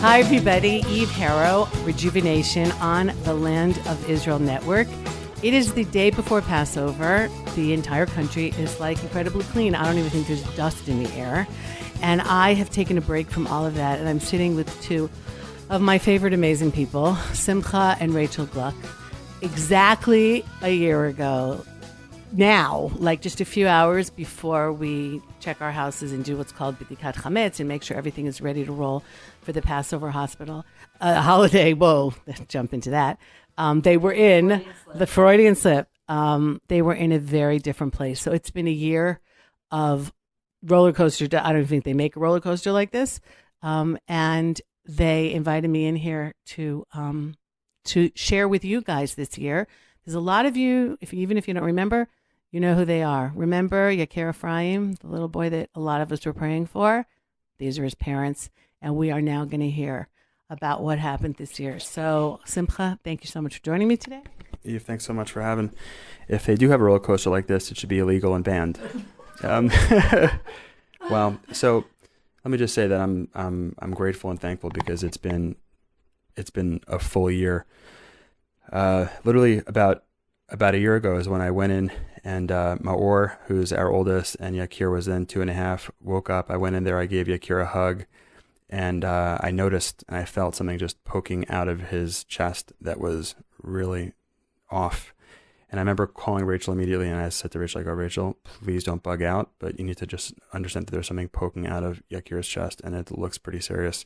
Hi, everybody. Eve Harrow, Rejuvenation on the Land of Israel Network. It is the day before Passover. The entire country is like incredibly clean. I don't even think there's dust in the air. And I have taken a break from all of that, and I'm sitting with two of my favorite amazing people, Simcha and Rachel Gluck. Exactly a year ago now, like just a few hours before we check our houses and do what's called B'dikat Chametz and make sure everything is ready to roll for the Passover holiday. Whoa, jump into that. They were in the Freudian slip. They were in a very different place. So it's been a year of roller coaster. I don't think they make a roller coaster like this. And they invited me in here to share with you guys this year. There's a lot of you, even if you don't remember, you know who they are. Remember Yakir Ephraim, the little boy that a lot of us were praying for? These are his parents, and we are now going to hear about what happened this year. So, Simcha, thank you so much for joining me today. Eve, thanks so much for having. If they do have a roller coaster like this, it should be illegal and banned. Well, so let me just say that I'm grateful and thankful because it's been a full year. Literally about a year ago is when I went in and Maor, who's our oldest, and Yakir was then 2.5, woke up. I went in there, I gave Yakir a hug, and I noticed and I felt something just poking out of his chest that was really off. And I remember calling Rachel immediately, and I said to Rachel, Rachel, please don't bug out, but you need to just understand that there's something poking out of Yakir's chest, and it looks pretty serious.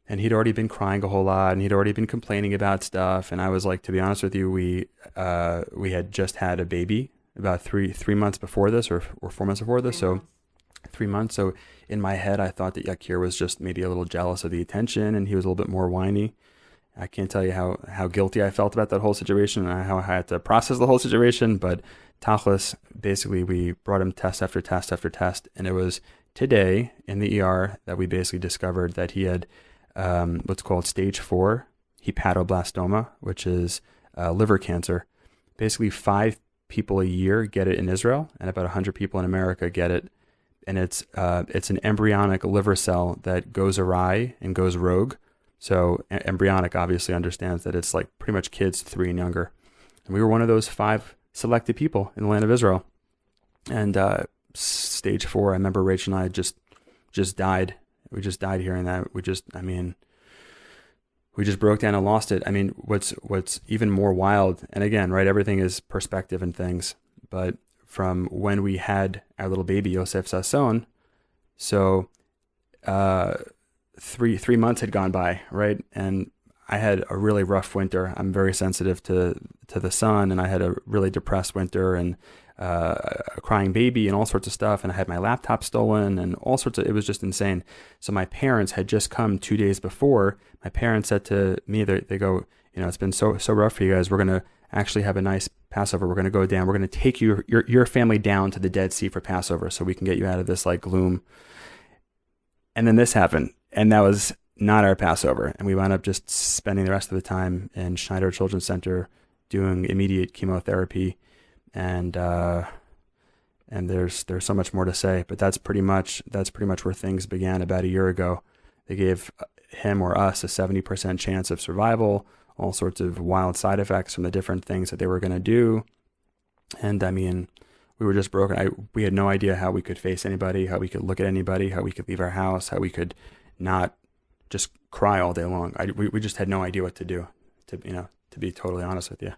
And he'd already been crying a whole lot, and he'd already been complaining about stuff. And I was like, to be honest with you, we had just had a baby about three months before this, or 4 months before this. So 3 months. So in my head, I thought that Yakir was just maybe a little jealous of the attention, and he was a little bit more whiny. I can't tell you how guilty I felt about that whole situation and how I had to process the whole situation. But Tachlis, basically, we brought him test after test after test. And it was today in the ER that we basically discovered that he had what's called stage 4 hepatoblastoma, which is liver cancer. Basically, 5 people a year get it in Israel, and about 100 people in America get it. And it's an embryonic liver cell that goes awry and goes rogue. So embryonic obviously understands that it's like pretty much kids 3 and younger. And we were one of those 5 selected people in the land of Israel. And stage 4, I remember Rachel and I just died. We just died hearing that. We just broke down and lost it. I mean, what's even more wild, and again, right, everything is perspective and things, but from when we had our little baby, Yosef Sasson, so 3 months had gone by, right? And I had a really rough winter. I'm very sensitive to the sun, and I had a really depressed winter, and a crying baby and all sorts of stuff. And I had my laptop stolen and all sorts of, it was just insane. So my parents had just come 2 days before. My parents said to me, they go, it's been so rough for you guys. We're going to actually have a nice Passover. We're going to go down. We're going to take your family down to the Dead Sea for Passover so we can get you out of this like gloom. And then this happened, and that was not our Passover. And we wound up just spending the rest of the time in Schneider Children's Center doing immediate chemotherapy. And there's so much more to say, but that's pretty much where things began about a year ago. They gave him or us a 70% chance of survival, all sorts of wild side effects from the different things that they were going to do. And I mean, we were just broken. We had no idea how we could face anybody, how we could look at anybody, how we could leave our house, how we could not just cry all day long. We just had no idea what to do, to be totally honest with you.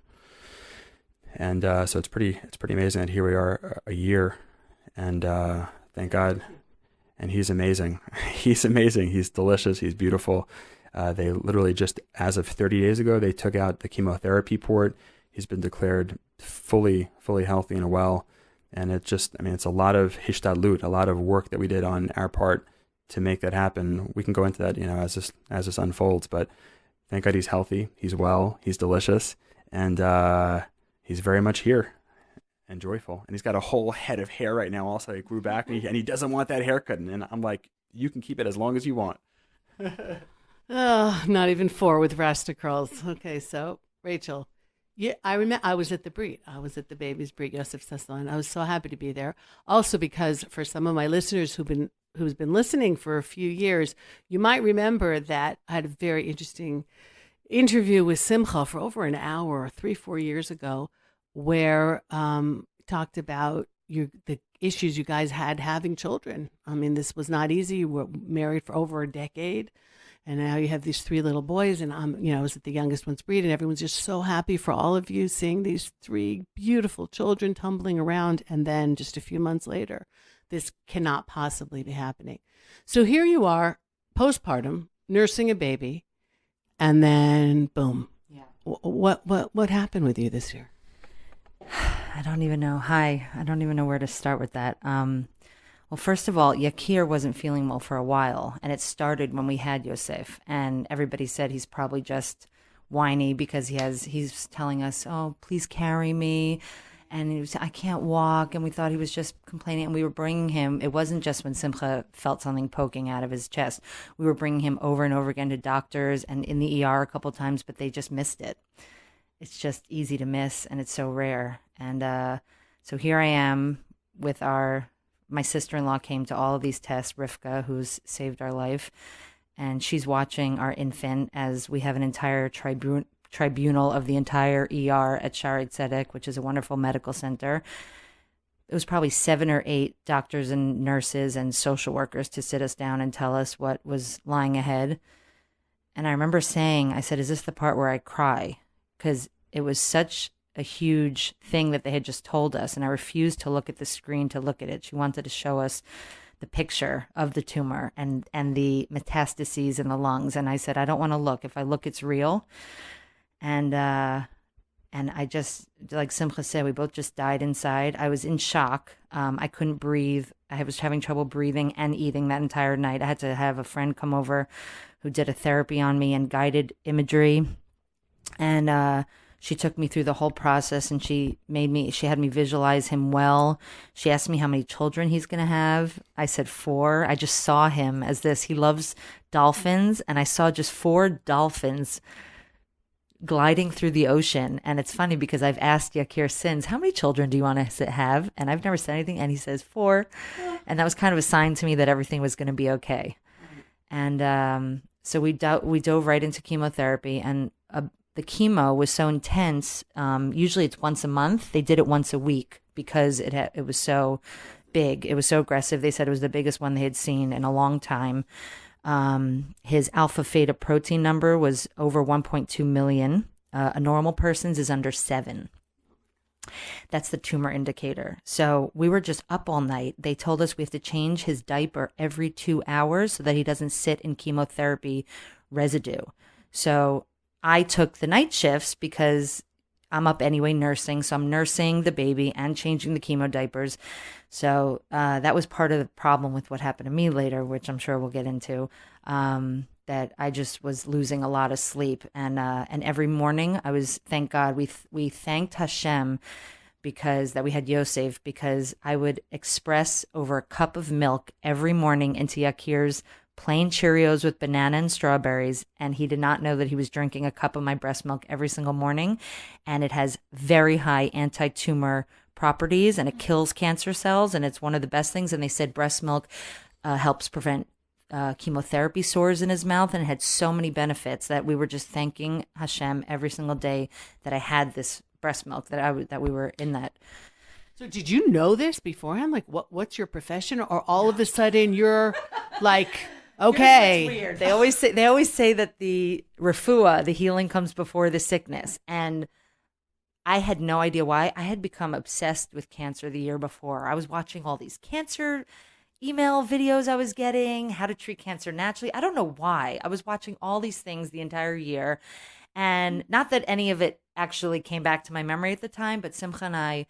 And so it's pretty amazing that here we are a year, and thank God. And he's amazing. He's amazing. He's delicious. He's beautiful. They literally just, as of 30 days ago, they took out the chemotherapy port. He's been declared fully healthy and well. And it's a lot of hishtadlut, a lot of work that we did on our part to make that happen. We can go into that, as this unfolds. But thank God he's healthy. He's well. He's delicious. And he's very much here and joyful. And he's got a whole head of hair right now also. He grew back, and he doesn't want that haircut. And I'm like, you can keep it as long as you want. Oh, not even 4 with Rasta curls. Okay, so Rachel, yeah, I remember I was at the Brit. I was at the baby's Brit, Yosef Sasson. I was so happy to be there. Also because for some of my listeners who's been listening for a few years, you might remember that I had a very interesting interview with Simcha for over an hour, 3-4 years ago, where talked about the issues you guys had having children. I mean, this was not easy. You were married for over a decade, and now you have these 3 little boys, and I was at the youngest one's breed, and everyone's just so happy for all of you seeing these 3 beautiful children tumbling around, and then just a few months later, this cannot possibly be happening. So here you are, postpartum, nursing a baby, and then boom. Yeah. What happened with you this year? I don't even know. I don't even know where to start with that. Well, first of all, Yakir wasn't feeling well for a while, and it started when we had Yosef, and everybody said he's probably just whiny because he's telling us, oh, please carry me, and he was, I can't walk, and we thought he was just complaining, and we were bringing him. It wasn't just when Simcha felt something poking out of his chest. We were bringing him over and over again to doctors and in the ER a couple times, but they just missed it. It's just easy to miss, and it's so rare. And so here I am with my sister-in-law came to all of these tests, Rivka, who's saved our life, and she's watching our infant as we have an entire tribunal of the entire ER at Shaarei Tzedek, which is a wonderful medical center. It was probably 7 or 8 doctors and nurses and social workers to sit us down and tell us what was lying ahead. And I remember saying, I said, is this the part where I cry? Because it was such a huge thing that they had just told us, and I refused to look at the screen to look at it. She wanted to show us the picture of the tumor and the metastases in the lungs, and I said, I don't want to look. If I look, it's real. And I just, like Simcha said, we both just died inside. I was in shock. I couldn't breathe. I was having trouble breathing and eating that entire night. I had to have a friend come over who did a therapy on me and guided imagery, and she took me through the whole process, and she had me visualize him well. She asked me how many children he's going to have. I said 4. I just saw him as this. He loves dolphins, and I saw just 4 dolphins gliding through the ocean. And it's funny because I've asked Yakir since, how many children do you want to have? And I've never said anything, and he says 4. And that was kind of a sign to me that everything was going to be okay. And so we dove right into chemotherapy, and the chemo was so intense. Usually it's once a month. They did it once a week because it was so big. It was so aggressive. They said it was the biggest one they had seen in a long time. His alpha theta protein number was over 1.2 million. A normal person's is under 7. That's the tumor indicator. So we were just up all night. They told us we have to change his diaper every 2 hours so that he doesn't sit in chemotherapy residue. So I took the night shifts because I'm up anyway nursing. So I'm nursing the baby and changing the chemo diapers. So that was part of the problem with what happened to me later, which I'm sure we'll get into, that I just was losing a lot of sleep. And every morning thank God, we thanked Hashem because that we had Yosef, because I would express over a cup of milk every morning into Yakir's plain Cheerios with banana and strawberries, and he did not know that he was drinking a cup of my breast milk every single morning, and it has very high anti-tumor properties, and it kills cancer cells, and it's one of the best things. And they said breast milk helps prevent chemotherapy sores in his mouth, and it had so many benefits that we were just thanking Hashem every single day that I had this breast milk, that we were in that. So did you know this beforehand? Like, what's your profession? Or all of a sudden you're like, okay. Weird. They always say that the refuah, the healing, comes before the sickness. And I had no idea why. I had become obsessed with cancer the year before. I was watching all these cancer email videos I was getting, how to treat cancer naturally. I don't know why. I was watching all these things the entire year. And not that any of it actually came back to my memory at the time, but Simcha and I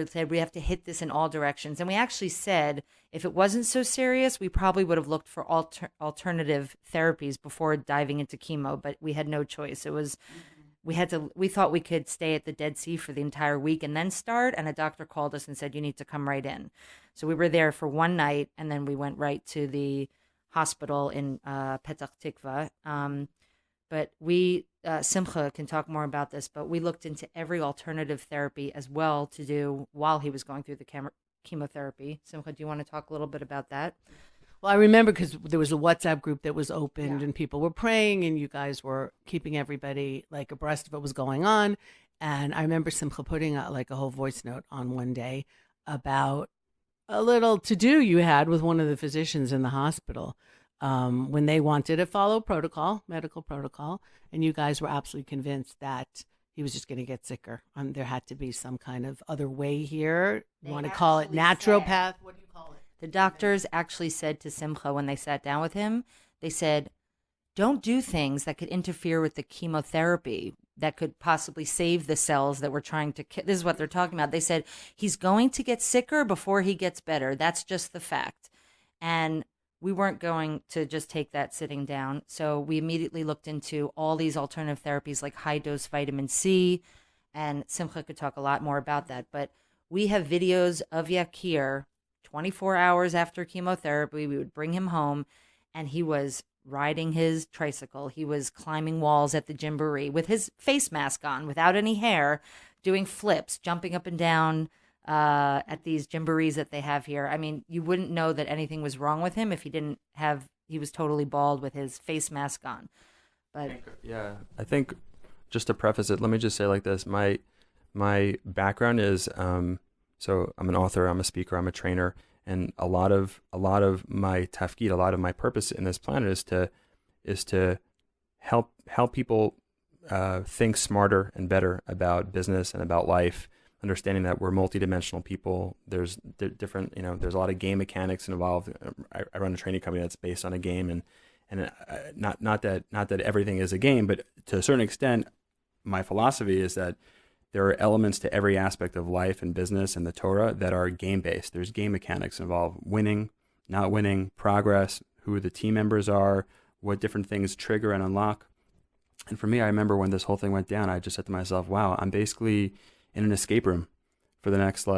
said we have to hit this in all directions. And we actually said if it wasn't so serious, we probably would have looked for alternative therapies before diving into chemo, but we had no choice. It was, we thought we could stay at the Dead Sea for the entire week and then start. And a doctor called us and said, you need to come right in. So we were there for one night, and then we went right to the hospital in Petach Tikva. But Simcha can talk more about this, but we looked into every alternative therapy as well to do while he was going through the chemotherapy. Simcha, do you want to talk a little bit about that? Well, I remember because there was a WhatsApp group that was opened and people were praying and you guys were keeping everybody like abreast of what was going on. And I remember Simcha putting out like a whole voice note on one day about a little to-do you had with one of the physicians in the hospital when they wanted to follow protocol, medical protocol, and you guys were absolutely convinced that he was just going to get sicker. There had to be some kind of other way here. You want to call it naturopath? What do you call it? The doctors actually said to Simcha when they sat down with him, they said, don't do things that could interfere with the chemotherapy that could possibly save the cells that we're trying to kill. This is what they're talking about. They said, he's going to get sicker before he gets better. That's just the fact. And we weren't going to just take that sitting down. So we immediately looked into all these alternative therapies like high-dose vitamin C, and Simcha could talk a lot more about that. But we have videos of Yakir 24 hours after chemotherapy. We would bring him home, and he was riding his tricycle. He was climbing walls at the gymboree with his face mask on, without any hair, doing flips, jumping up and down at these gymborees that they have here. I mean, you wouldn't know that anything was wrong with him if he was totally bald with his face mask on. But yeah, I think just to preface it, let me just say like this. My background is, so I'm an author, I'm a speaker, I'm a trainer, and a lot of my tafkid, a lot of my purpose in this planet is to help people think smarter and better about business and about life, understanding that we're multidimensional people. There's different, there's a lot of game mechanics involved. I run a training company that's based on a game, and not that everything is a game, but to a certain extent, my philosophy is that there are elements to every aspect of life and business and the Torah that are game-based. There's game mechanics involved: winning, not winning, progress, who the team members are, what different things trigger and unlock. And for me, I remember when this whole thing went down, I just said to myself, wow, I'm basically in an escape room for the next,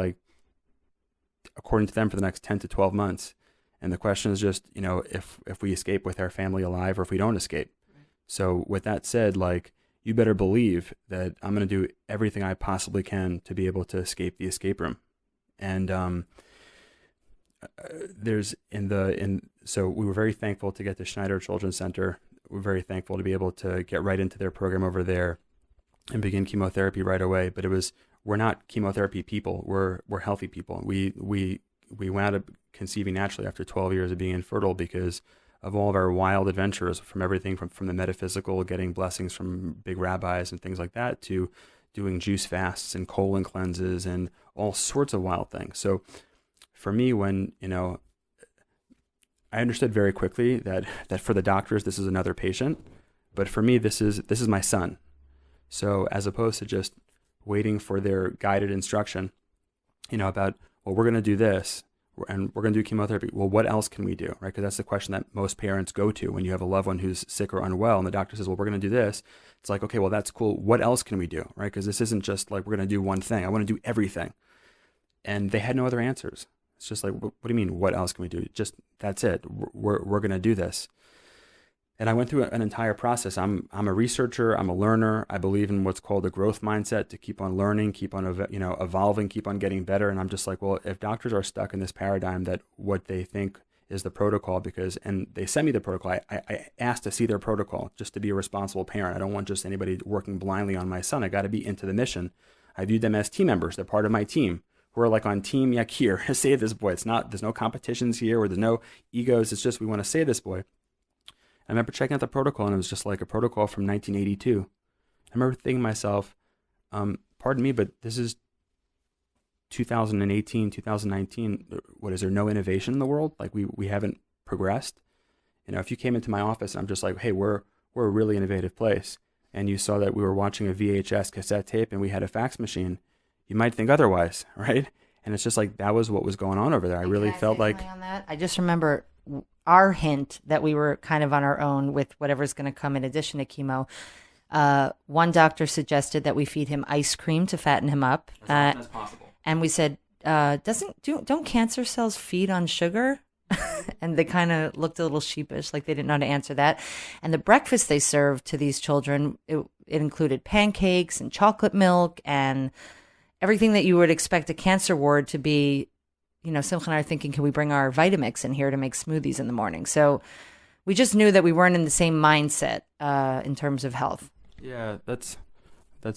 according to them, for the next 10 to 12 months. And the question is just, if we escape with our family alive or if we don't escape. Right. So with that said, you better believe that I'm going to do everything I possibly can to be able to escape the escape room. And so we were very thankful to get to Schneider Children's Center. We're very thankful to be able to get right into their program over there and begin chemotherapy right away. But we're not chemotherapy people. We're healthy people. We wound up conceiving naturally after 12 years of being infertile because of all of our wild adventures, from everything from the metaphysical, getting blessings from big rabbis and things like that, to doing juice fasts and colon cleanses and all sorts of wild things. So for me, when, I understood very quickly that for the doctors, this is another patient, but for me, this is my son. So as opposed to just waiting for their guided instruction, about, well, we're going to do this and we're going to do chemotherapy. Well, what else can we do, right? Because that's the question that most parents go to when you have a loved one who's sick or unwell and the doctor says, well, we're going to do this. It's like, okay, well, that's cool. What else can we do, right? Because this isn't just like we're going to do one thing. I want to do everything. And they had no other answers. It's just like, what do you mean, what else can we do? Just, that's it. We're going to do this. And I went through an entire process. I'm a researcher. I'm a learner. I believe in what's called a growth mindset, to keep on learning, keep on evolving, keep on getting better. And I'm just like, well, if doctors are stuck in this paradigm that what they think is the protocol, and they sent me the protocol, I asked to see their protocol just to be a responsible parent. I don't want just anybody working blindly on my son. I got to be into the mission. I viewed them as team members. They're part of my team. We're like on Team Yakir, save this boy. There's no competitions here, or there's no egos. It's just, we want to save this boy. I remember checking out the protocol, and it was just like a protocol from 1982. I remember thinking to myself, pardon me, but this is 2018, 2019. What, is there no innovation in the world? Like we haven't progressed? If you came into my office and I'm just like, hey, we're a really innovative place, and you saw that we were watching a VHS cassette tape and we had a fax machine, you might think otherwise, right? And it's just like, that was what was going on over there. I really felt like... On that? I just remember our hint that we were kind of on our own with whatever's going to come in addition to chemo. One doctor suggested that we feed him ice cream to fatten him up. As often as possible. And we said, don't cancer cells feed on sugar? And they kind of looked a little sheepish, like they didn't know how to answer that. And the breakfast they served to these children, it included pancakes and chocolate milk and everything that you would expect a cancer ward to be, Simcha and I are thinking, can we bring our Vitamix in here to make smoothies in the morning? So we just knew that we weren't in the same mindset in terms of health. Yeah, that's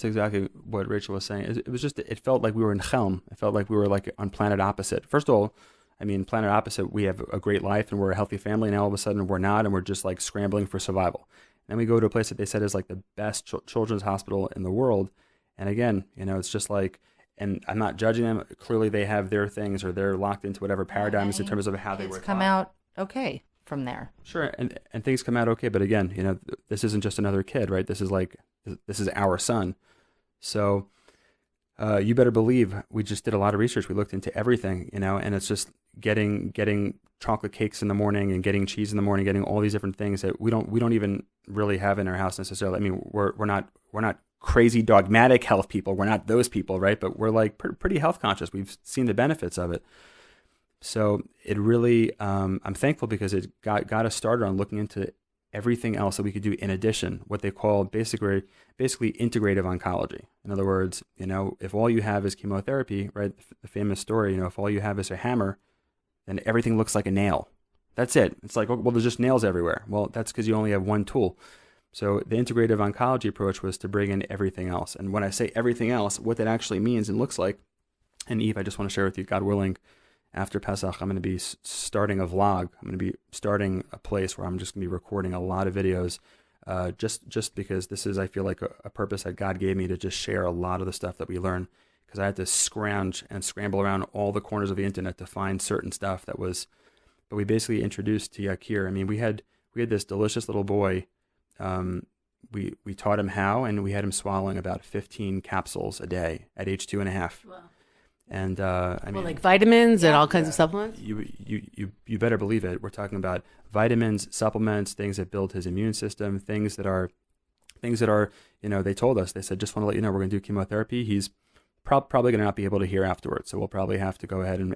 exactly what Rachel was saying. It was just, it felt like we were in Chelm. It felt like we were like on planet opposite. First of all, I mean, planet opposite, we have a great life and we're a healthy family. Now all of a sudden we're not, and we're just like scrambling for survival. And then we go to a place that they said is like the best children's hospital in the world. And again, it's just like, and I'm not judging them. Clearly they have their things, or they're locked into whatever paradigms in terms of how they were come out okay from there. Sure. And things come out okay. But again, this isn't just another kid, right? This is our son. So you better believe we just did a lot of research. We looked into everything, and it's just getting chocolate cakes in the morning and getting cheese in the morning, getting all these different things that we don't even really have in our house necessarily. I mean, we're not crazy dogmatic health people. We're not those people, right? But we're like pretty health conscious. We've seen the benefits of it. So it really, I'm thankful because it got us started on looking into everything else that we could do in addition, what they call basically integrative oncology. In other words, if all you have is chemotherapy, right? The famous story, if all you have is a hammer, then everything looks like a nail. That's it. It's like, well, there's just nails everywhere. Well, that's because you only have one tool. So the integrative oncology approach was to bring in everything else. And when I say everything else, what that actually means and looks like, and Eve, I just want to share with you, God willing, after Pesach, I'm going to be starting a vlog. I'm going to be starting a place where I'm just going to be recording a lot of videos, just because this is, I feel like, a purpose that God gave me to just share a lot of the stuff that we learn, because I had to scrounge and scramble around all the corners of the internet to find certain stuff that was, but we basically introduced to Yakir. I mean, we had this delicious little boy. We taught him how, and we had him swallowing about 15 capsules a day at age 2.5. Wow. And I mean, like vitamins and all kinds of supplements. You better believe it. We're talking about vitamins, supplements, things that build his immune system, things that are, they told us, they said, just want to let you know, we're going to do chemotherapy. He's probably going to not be able to hear afterwards. So we'll probably have to go ahead and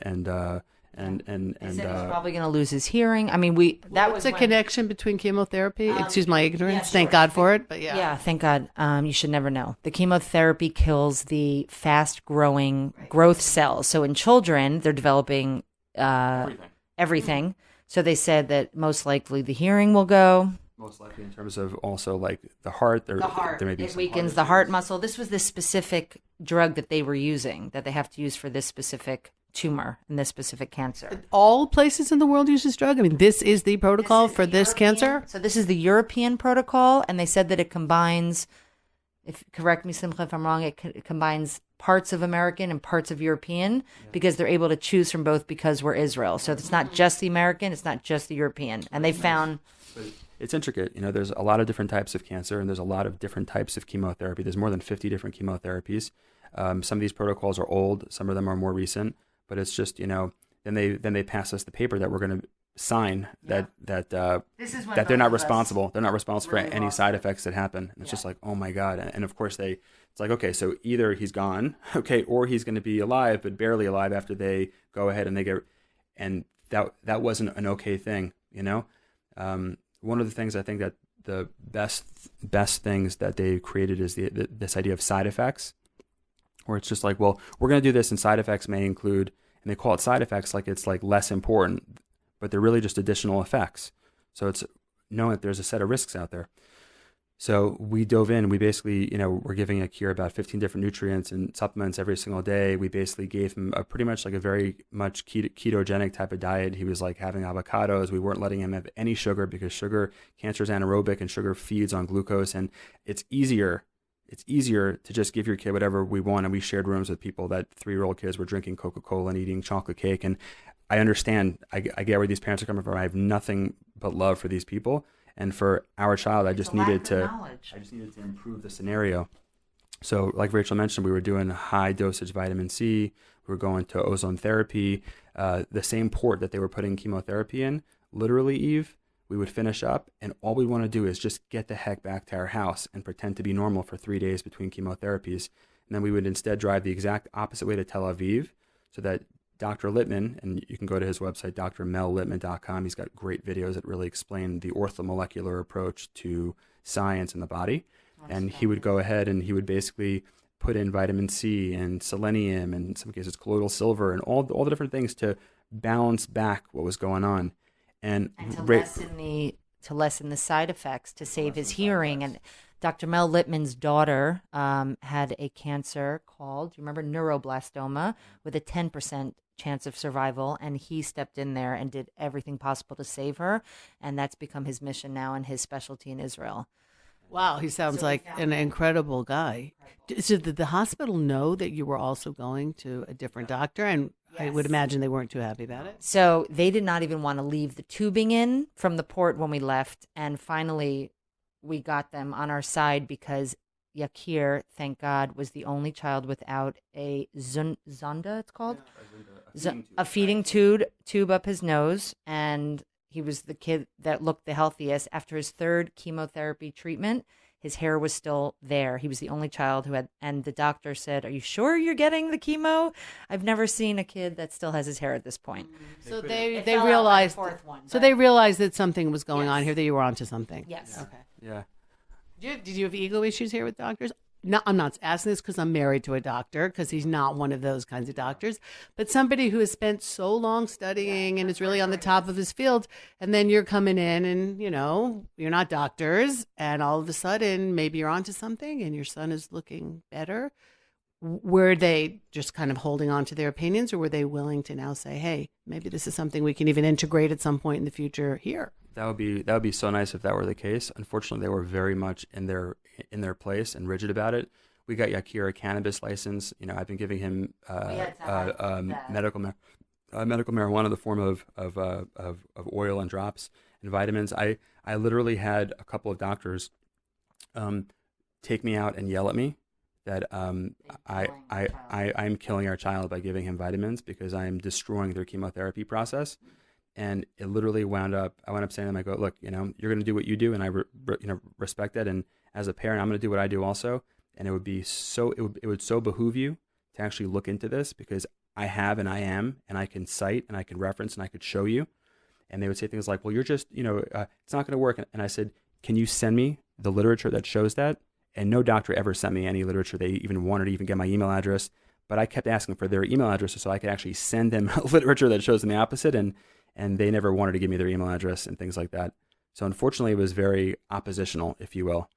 he's probably going to lose his hearing. I mean, was a connection between chemotherapy. Excuse my ignorance. Yeah, thank God for it. But yeah, thank God. You should never know. The chemotherapy kills the fast-growing growth cells. So in children, they're developing everything. So they said that most likely the hearing will go. Most likely in terms of also like the heart. There may be it weakens the heart muscle. This was the specific drug that they were using, that they have to use for this specific tumor and this specific cancer. All places in the world use this drug? I mean, this is the protocol for this cancer? So this is the European protocol, and they said that it combines, correct me, Simcha, if I'm wrong, it combines parts of American and parts of European, because they're able to choose from both because we're Israel. So it's not just the American, it's not just the European. And they found... It's intricate. There's a lot of different types of cancer, and there's a lot of different types of chemotherapy. There's more than 50 different chemotherapies. Some of these protocols are old. Some of them are more recent. But it's just, then they pass us the paper that we're going to sign that they're not responsible. They're not responsible for any side effects that happen. And it's just like, oh my God. And of course it's like, okay, so either he's gone, okay, or he's going to be alive, but barely alive after they go ahead and and that wasn't an okay thing, One of the things I think that the best things that they created is this idea of side effects, where it's just like, well, we're going to do this, and side effects may include, and they call it side effects like it's like less important, but they're really just additional effects. So it's knowing that there's a set of risks out there. So we dove in. We basically, we're giving Yakir about 15 different nutrients and supplements every single day. We basically gave him a pretty much like a very much ketogenic type of diet. He was like having avocados. We weren't letting him have any sugar, because cancer is anaerobic, and sugar feeds on glucose. And it's easier to just give your kid whatever we want. And we shared rooms with people that 3-year-old kids were drinking Coca-Cola and eating chocolate cake. And I understand, I get where these parents are coming from. I have nothing but love for these people. And for our child, I just needed to improve the scenario. So like Rachel mentioned, we were doing high dosage vitamin C. We were going to ozone therapy. The same port that they were putting chemotherapy in, literally, Eve, we would finish up, and all we want to do is just get the heck back to our house and pretend to be normal for 3 days between chemotherapies. And then we would instead drive the exact opposite way to Tel Aviv, so that Dr. Littman, and you can go to his website, drmellittman.com. He's got great videos that really explain the orthomolecular approach to science in the body. And he would go ahead and he would basically put in vitamin C and selenium and in some cases colloidal silver and all the different things to balance back what was going on. And to lessen the side effects, to save his hearing. And Dr. Mel Littman's daughter had a cancer called, do you remember, neuroblastoma, with a 10% chance of survival, and he stepped in there and did everything possible to save her, and that's become his mission now and his specialty in Israel. Wow, he sounds like an incredible guy. So did the hospital know that you were also going to a different doctor? And I would imagine they weren't too happy about it. So they did not even want to leave the tubing in from the port when we left, and finally we got them on our side because Yakir, thank God, was the only child without a zonda, it's called? A feeding tube up his nose, and he was the kid that looked the healthiest. After his third chemotherapy treatment, his hair was still there. He was the only child who had, and the doctor said, "Are you sure you're getting the chemo?" I've never seen a kid that still has his hair at this point. So they realized, they realized that something was going on here, that you were onto something. Yes. Okay. Yeah. Did you have ego issues here with doctors? No, I'm not asking this because I'm married to a doctor, because he's not one of those kinds of doctors, but somebody who has spent so long studying and is really on the top of his field, and then you're coming in and, you're not doctors, and all of a sudden maybe you're onto something and your son is looking better. Were they just kind of holding on to their opinions, or were they willing to now say, hey, maybe this is something we can even integrate at some point in the future here? That would be so nice if that were the case. Unfortunately, they were very much in their place and rigid about it. We got Yakir a cannabis license. I've been giving him medical marijuana in the form of oil and drops and vitamins. I literally had a couple of doctors take me out and yell at me that I'm killing our child by giving him vitamins because I am destroying their chemotherapy process. And it literally wound up saying to them, I go, look, you're going to do what you do, and I respect that. And as a parent, I'm going to do what I do also. And it would so behoove you to actually look into this, because I have and I am, and I can cite and I can reference and I could show you. And they would say things like, well, you're just, it's not going to work. And I said, can you send me the literature that shows that? And no doctor ever sent me any literature. They even wanted to even get my email address, but I kept asking for their email addresses so I could actually send them literature that shows them the opposite. And they never wanted to give me their email address and things like that. So unfortunately, it was very oppositional, if you will.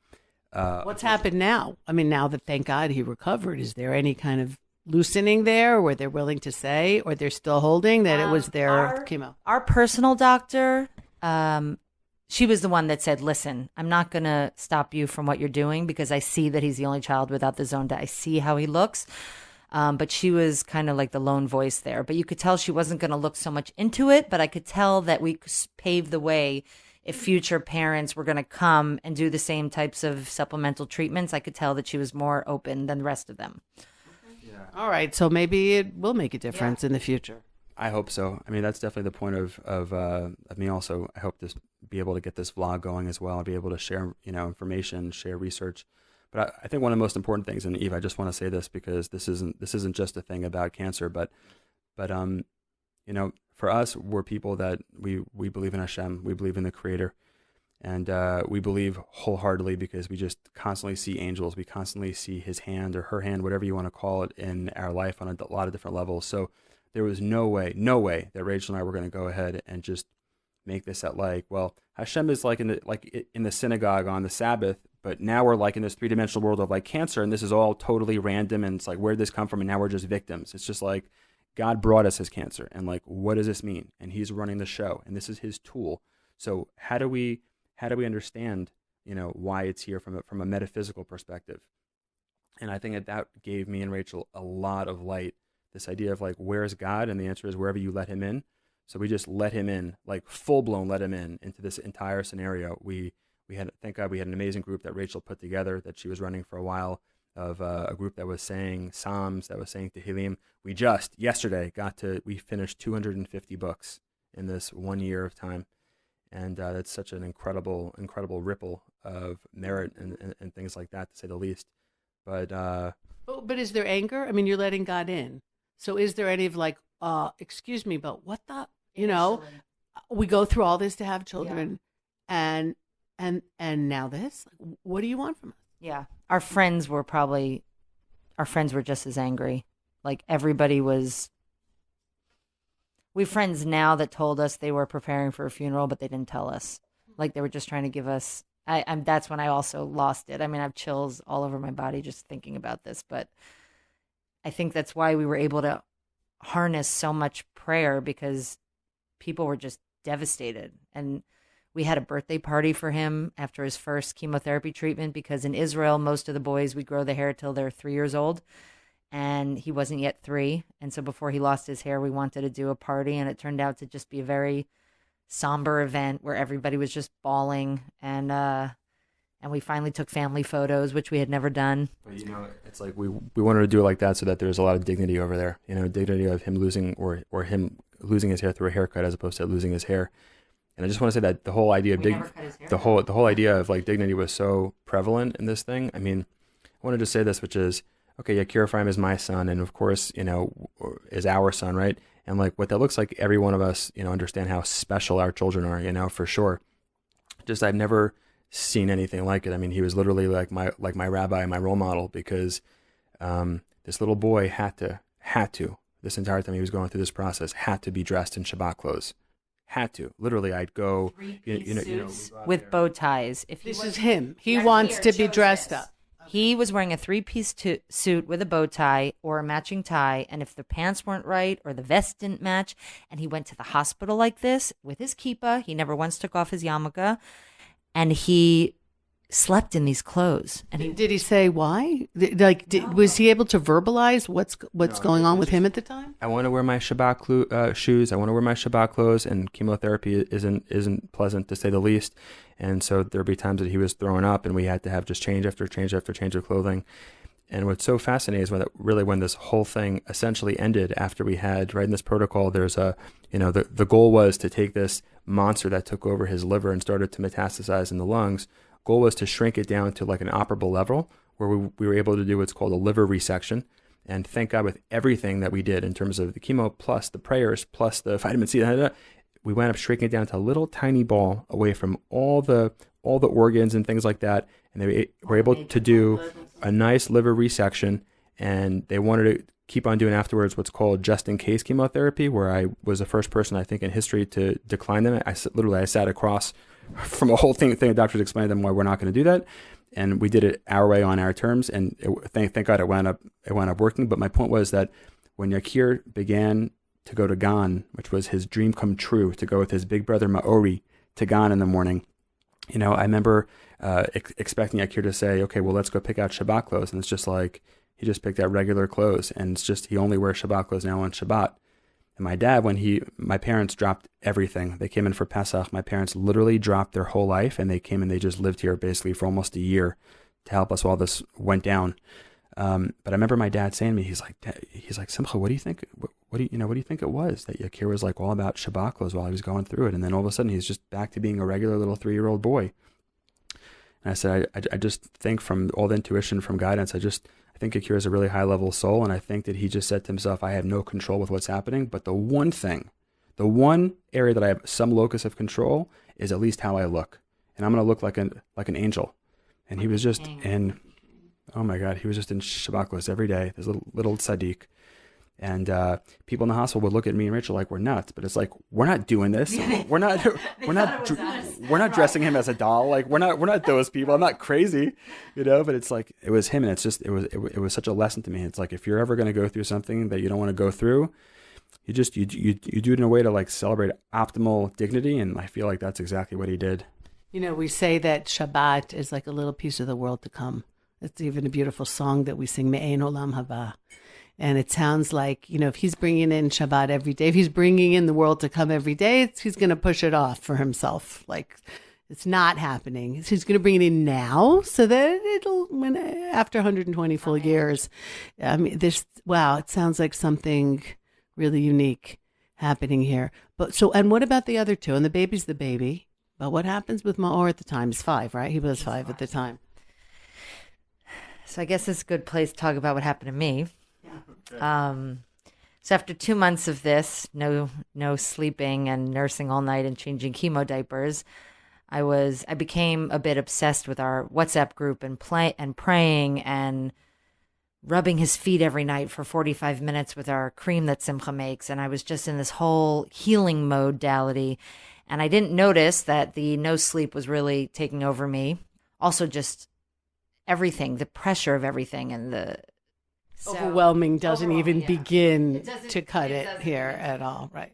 What's happened now? I mean, now that, thank God, he recovered, is there any kind of loosening there, where they're willing to say, or they're still holding that it was their chemo? Our personal doctor, she was the one that said, listen, I'm not going to stop you from what you're doing because I see that he's the only child without the zonda. I see how he looks. But she was kind of like the lone voice there. But you could tell she wasn't going to look so much into it, but I could tell that we paved the way if future parents were going to come and do the same types of supplemental treatments. I could tell that she was more open than the rest of them. Yeah. All right. So maybe it will make a difference in the future. I hope so. I mean, that's definitely the point of me also. I hope to be able to get this vlog going as well, and be able to share, information, share research. But I think one of the most important things, and Eve, I just want to say this because this isn't just a thing about cancer, but for us, we're people that we believe in Hashem, we believe in the Creator, and we believe wholeheartedly because we just constantly see angels, we constantly see His hand or her hand, whatever you want to call it, in our life on a lot of different levels. So there was no way that Rachel and I were going to go ahead and just make this at Hashem is like in the synagogue on the Sabbath, but now we're like in this three-dimensional world of like cancer, and this is all totally random, and it's like, where'd this come from? And now we're just victims. It's just like God brought us his cancer, and like, what does this mean? And he's running the show, and this is his tool. So how do we understand, why it's here from a metaphysical perspective? And I think that gave me and Rachel a lot of light. This idea of like, where's God? And the answer is wherever you let him in. So we just let him in, like full-blown let him in into this entire scenario. We had, thank God, we had an amazing group that Rachel put together that she was running for a while, of a group that was saying Psalms, that was saying Tehillim. We just yesterday we finished 250 books in this 1 year of time. And that's such an incredible ripple of merit and things like that, to say the least. But is there anger? I mean, you're letting God in. So is there any of like, excuse me, but what the, we go through all this to have children, and now this? Like, what do you want from us? Yeah. Our friends were probably our friends were just as angry. Like everybody was. We have friends now that told us they were preparing for a funeral, but they didn't tell us. Like they were just trying to give us. That's when I also lost it. I mean, I have chills all over my body just thinking about this, but I think that's why we were able to harness so much prayer, because people were just devastated. And we had a birthday party for him after his first chemotherapy treatment, because in Israel, most of the boys, we grow the hair till they're 3 years old. And he wasn't yet 3. And so before he lost his hair, we wanted to do a party. And it turned out to just be a very somber event where everybody was just bawling. And we finally took family photos, which we had never done. But, it's like we wanted to do it like that so that there's a lot of dignity over there. Dignity of him losing or him losing his hair through a haircut as opposed to losing his hair. And I just want to say that the whole idea of the whole idea of like dignity was so prevalent in this thing. I mean, I wanted to say this, which is, okay, Yakir Ephraim is my son, and of course, is our son, right? And like what that looks like, every one of us, understand how special our children are, for sure. Just I've never seen anything like it. I mean, he was literally like my rabbi, my role model, because this little boy had to this entire time he was going through this process had to be dressed in Shabbat clothes. Had to. Literally, I'd go, suits with bow ties. If this is him. He wants to be dressed up. He was wearing a 3-piece suit with a bow tie or a matching tie, and if the pants weren't right or the vest didn't match, and he went to the hospital like this with his kippah, he never once took off his yarmulke, and he slept in these clothes. And did he say why? Was he able to verbalize what's going on with him at the time? I want to wear my Shabbat shoes. I want to wear my Shabbat clothes, and chemotherapy isn't pleasant to say the least. And so there'd be times that he was throwing up, and we had to have just change after change after change of clothing. And what's so fascinating is when this whole thing essentially ended after we had, right in this protocol, there's the goal was to take this monster that took over his liver and started to metastasize in the lungs. Goal was to shrink it down to like an operable level where we were able to do what's called a liver resection. And thank God, with everything that we did in terms of the chemo plus the prayers plus the vitamin C, we wound up shrinking it down to a little tiny ball away from all the organs and things like that. And they were able to do a nice liver resection, and they wanted to keep on doing afterwards what's called just in case chemotherapy, where I was the first person I think in history to decline them. I sat across from a whole thing of doctors explaining to them why we're not going to do that, and we did it our way on our terms, and thank God it wound up working. But my point was that when Yakir began to go to Gan, which was his dream come true, to go with his big brother Maori to Gan in the morning, I remember expecting Yakir to say, okay, well, let's go pick out Shabbat clothes, and it's just like he just picked out regular clothes, and it's just he only wears Shabbat clothes now on Shabbat. And my dad, my parents dropped everything. They came in for Pesach. My parents literally dropped their whole life, and they came and they just lived here basically for almost a year to help us while this went down. But I remember my dad saying to me, he's like, Simcha, what do you think? What do you think it was that Yakir was like all about Shabbat clothes while he was going through it, and then all of a sudden he's just back to being a regular little 3-year-old boy. And I said, I just think from all the intuition, from guidance, I think Yakir is a really high-level soul, and I think that he just said to himself, I have no control with what's happening, but the one area that I have some locus of control is at least how I look, and I'm going to look like an angel. And he was just in, oh my God, he was just in Shabbat clothes every day, this little tzaddik. And people in the hospital would look at me and Rachel like we're nuts, but it's like we're not doing this. We're not dressing him as a doll. Like we're not those people. I'm not crazy, But it's like it was him, and it's just it was such a lesson to me. It's like if you're ever going to go through something that you don't want to go through, you do it in a way to like celebrate optimal dignity, and I feel like that's exactly what he did. We say that Shabbat is like a little piece of the world to come. It's even a beautiful song that we sing, Me'ein Olam Haba. And it sounds like, if he's bringing in Shabbat every day, if he's bringing in the world to come every day, he's going to push it off for himself. Like, it's not happening. He's going to bring it in now so that after 120 full years, it sounds like something really unique happening here. And what about the other two? And the baby's the baby. But what happens with Maor at the time? He's 5, right? He was 5 at the time. So I guess it's a good place to talk about what happened to me. So after 2 months of this, no sleeping and nursing all night and changing chemo diapers, I became a bit obsessed with our WhatsApp group and praying and rubbing his feet every night for 45 minutes with our cream that Simcha makes. And I was just in this whole healing modality. And I didn't notice that the no sleep was really taking over me. Also, just everything, the pressure of everything, and the overwhelming doesn't even begin to cut it it here at all, right?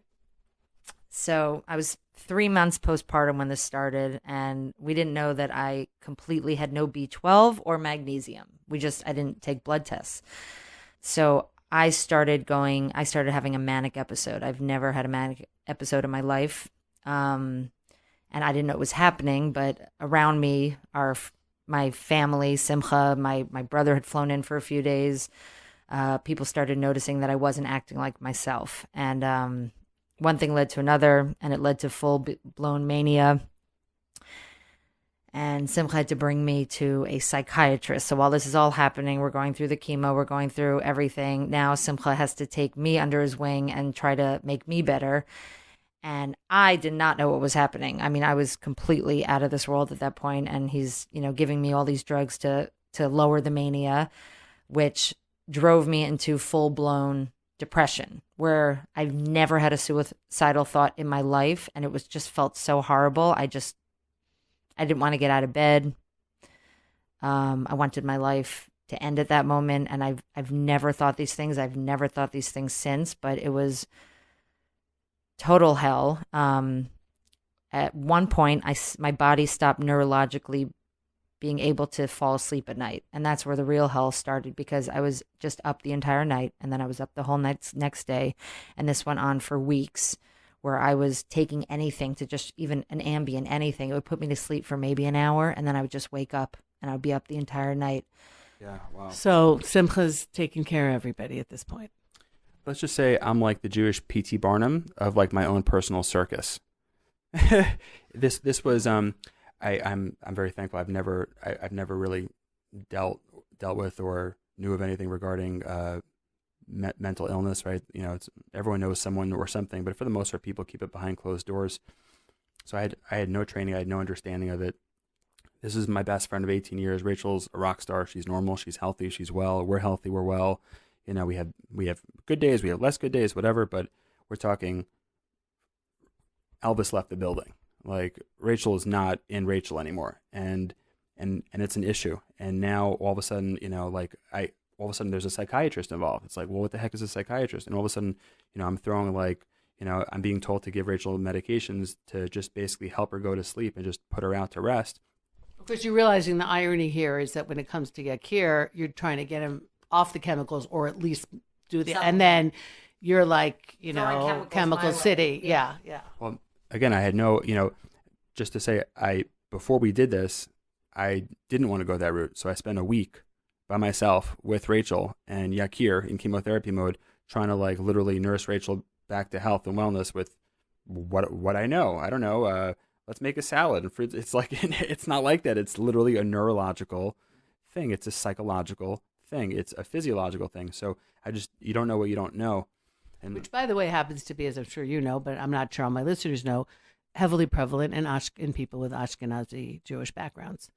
So I was 3 months postpartum when this started, and we didn't know that I completely had no B12 or magnesium. I didn't take blood tests. So I started having a manic episode. I've never had a manic episode in my life. And I didn't know it was happening, but around me, my family, Simcha, my brother had flown in for a few days. People started noticing that I wasn't acting like myself. And one thing led to another, and it led to full-blown mania. And Simcha had to bring me to a psychiatrist. So while this is all happening, we're going through the chemo, we're going through everything. Now Simcha has to take me under his wing and try to make me better. And I did not know what was happening. I mean, I was completely out of this world at that point. And he's, giving me all these drugs to lower the mania, which drove me into full-blown depression, where I've never had a suicidal thought in my life. And it just felt so horrible. I didn't want to get out of bed. I wanted my life to end at that moment. And I've never thought these things. I've never thought these things since, but it was total hell. At one point, my body stopped neurologically being able to fall asleep at night. And that's where the real hell started, because I was just up the entire night, and then I was up the whole next day. And this went on for weeks, where I was taking anything to just even an Ambien, anything. It would put me to sleep for maybe an hour, and then I would just wake up, and I would be up the entire night. Yeah, wow. So Simcha's taking care of everybody at this point. Let's just say I'm like the Jewish P.T. Barnum of like my own personal circus. This was I'm very thankful. I've never really dealt with or knew of anything regarding mental illness, right? Everyone knows someone or something, but for the most part, people keep it behind closed doors. So I had no training, I had no understanding of it. This is my best friend of 18 years. Rachel's a rock star. She's normal. She's healthy. She's well. We're healthy. We're well. We have good days. We have less good days. Whatever. But we're talking. Elvis left the building. Like, Rachel is not in Rachel anymore, and it's an issue. And now all of a sudden, all of a sudden there's a psychiatrist involved. It's like, well, what the heck is a psychiatrist? And all of a sudden, I'm throwing I'm being told to give Rachel medications to just basically help her go to sleep and just put her out to rest. Of course, you're realizing the irony here is that when it comes to Yakir, you're trying to get him off the chemicals, or at least do the, and then you're like, chemical city. Yeah. Well, again, I had no, just to say, before we did this, I didn't want to go that route. So I spent a week by myself with Rachel and Yakir in chemotherapy mode, trying to literally nurse Rachel back to health and wellness with what I know. I don't know. Let's make a salad and fruit. It's like, it's not like that. It's literally a neurological thing. It's a psychological thing. It's a physiological thing. So you don't know what you don't know. And which, by the way, happens to be, as I'm sure you know, but I'm not sure all my listeners know, heavily prevalent in people with Ashkenazi Jewish backgrounds.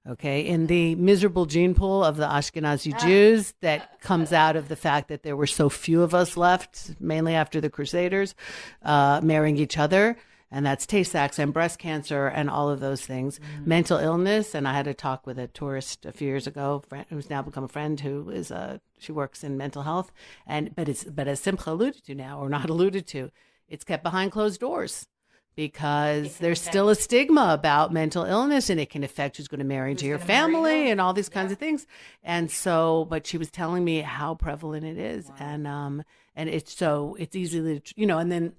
Okay, in the miserable gene pool of the Ashkenazi Jews that comes out of the fact that there were so few of us left, mainly after the Crusaders, marrying each other. And that's Tay-Sachs and breast cancer and all of those things. Mental illness. And I had a talk with a tourist a few years ago, who's now become a friend, who is she works in mental health. But as Simcha alluded to now, or not alluded to, it's kept behind closed doors, because there's still a stigma about mental illness, and it can affect who's going to marry into your family and all these kinds of things. And so, but she was telling me how prevalent it is. Wow. And it's easily, and then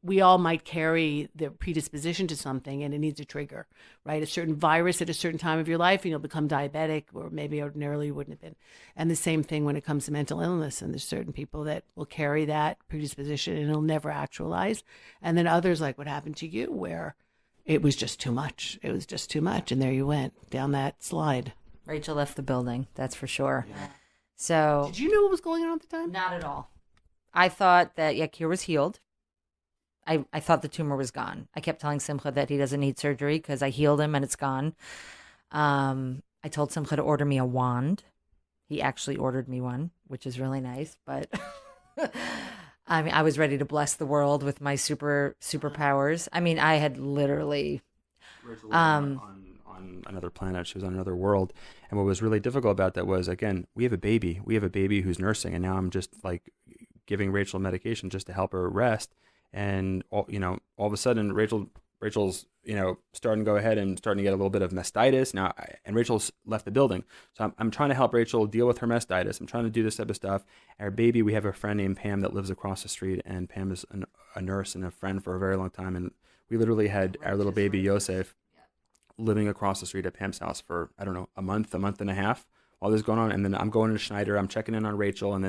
we all might carry the predisposition to something, and it needs a trigger, right? A certain virus at a certain time of your life, and you'll become diabetic, or maybe ordinarily you wouldn't have been. And the same thing when it comes to mental illness. And there's certain people that will carry that predisposition and it'll never actualize. And then others, like what happened to you, where it was just too much. It was just too much. And there you went down that slide. Rachel left the building, that's for sure. Yeah. So, did you know what was going on at the time? Not at all. I thought that Yakir was healed. I thought the tumor was gone. I kept telling Simcha that he doesn't need surgery because I healed him and it's gone. I told Simcha to order me a wand. He actually ordered me one, which is really nice. But I mean, I was ready to bless the world with my superpowers. I mean, I had literally. Rachel was on another planet. She was on another world. And what was really difficult about that was, again, we have a baby. We have a baby who's nursing, and now I'm just like giving Rachel medication just to help her rest. And all of a sudden, Rachel's starting to go ahead and starting to get a little bit of mastitis now, and Rachel's left the building. So I'm trying to help Rachel deal with her mastitis. I'm trying to do this type of stuff. Our baby, we have a friend named Pam that lives across the street, and Pam is a nurse and a friend for a very long time. And we literally had our little baby Yosef living across the street at Pam's house for, I don't know, a month and a half while this is going on. And then I'm going to Schneider, I'm checking in on Rachel, and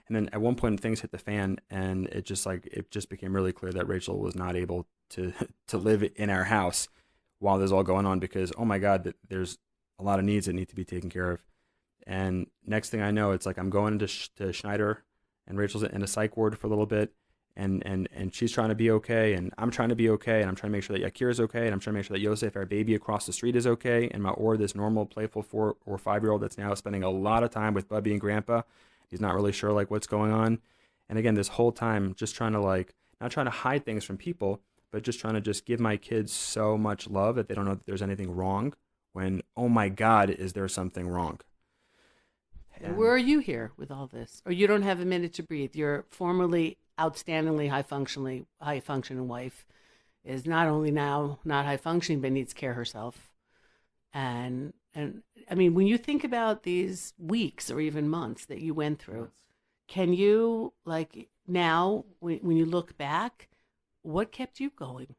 then at one point things hit the fan, and it just became really clear that Rachel was not able to live in our house while this is all going on, because, oh my God, there's a lot of needs that need to be taken care of. And next thing I know, it's like I'm going to Schneider, and Rachel's in a psych ward for a little bit, and she's trying to be okay, and I'm trying to be okay, and I'm trying to make sure that Yakir is okay, and I'm trying to make sure that Yosef, our baby across the street, is okay, and this normal, playful 4 or 5-year-old that's now spending a lot of time with Bubby and Grandpa. He's not really sure like what's going on. And again, this whole time, just trying to not trying to hide things from people, but just trying to just give my kids so much love that they don't know that there's anything wrong when, oh my God, is there something wrong? And where are you here with all this? Or you don't have a minute to breathe. Your formerly outstandingly high functioning wife is not only now not high functioning, but needs care herself. And I mean, when you think about these weeks or even months that you went through, can you, now, when you look back, what kept you going?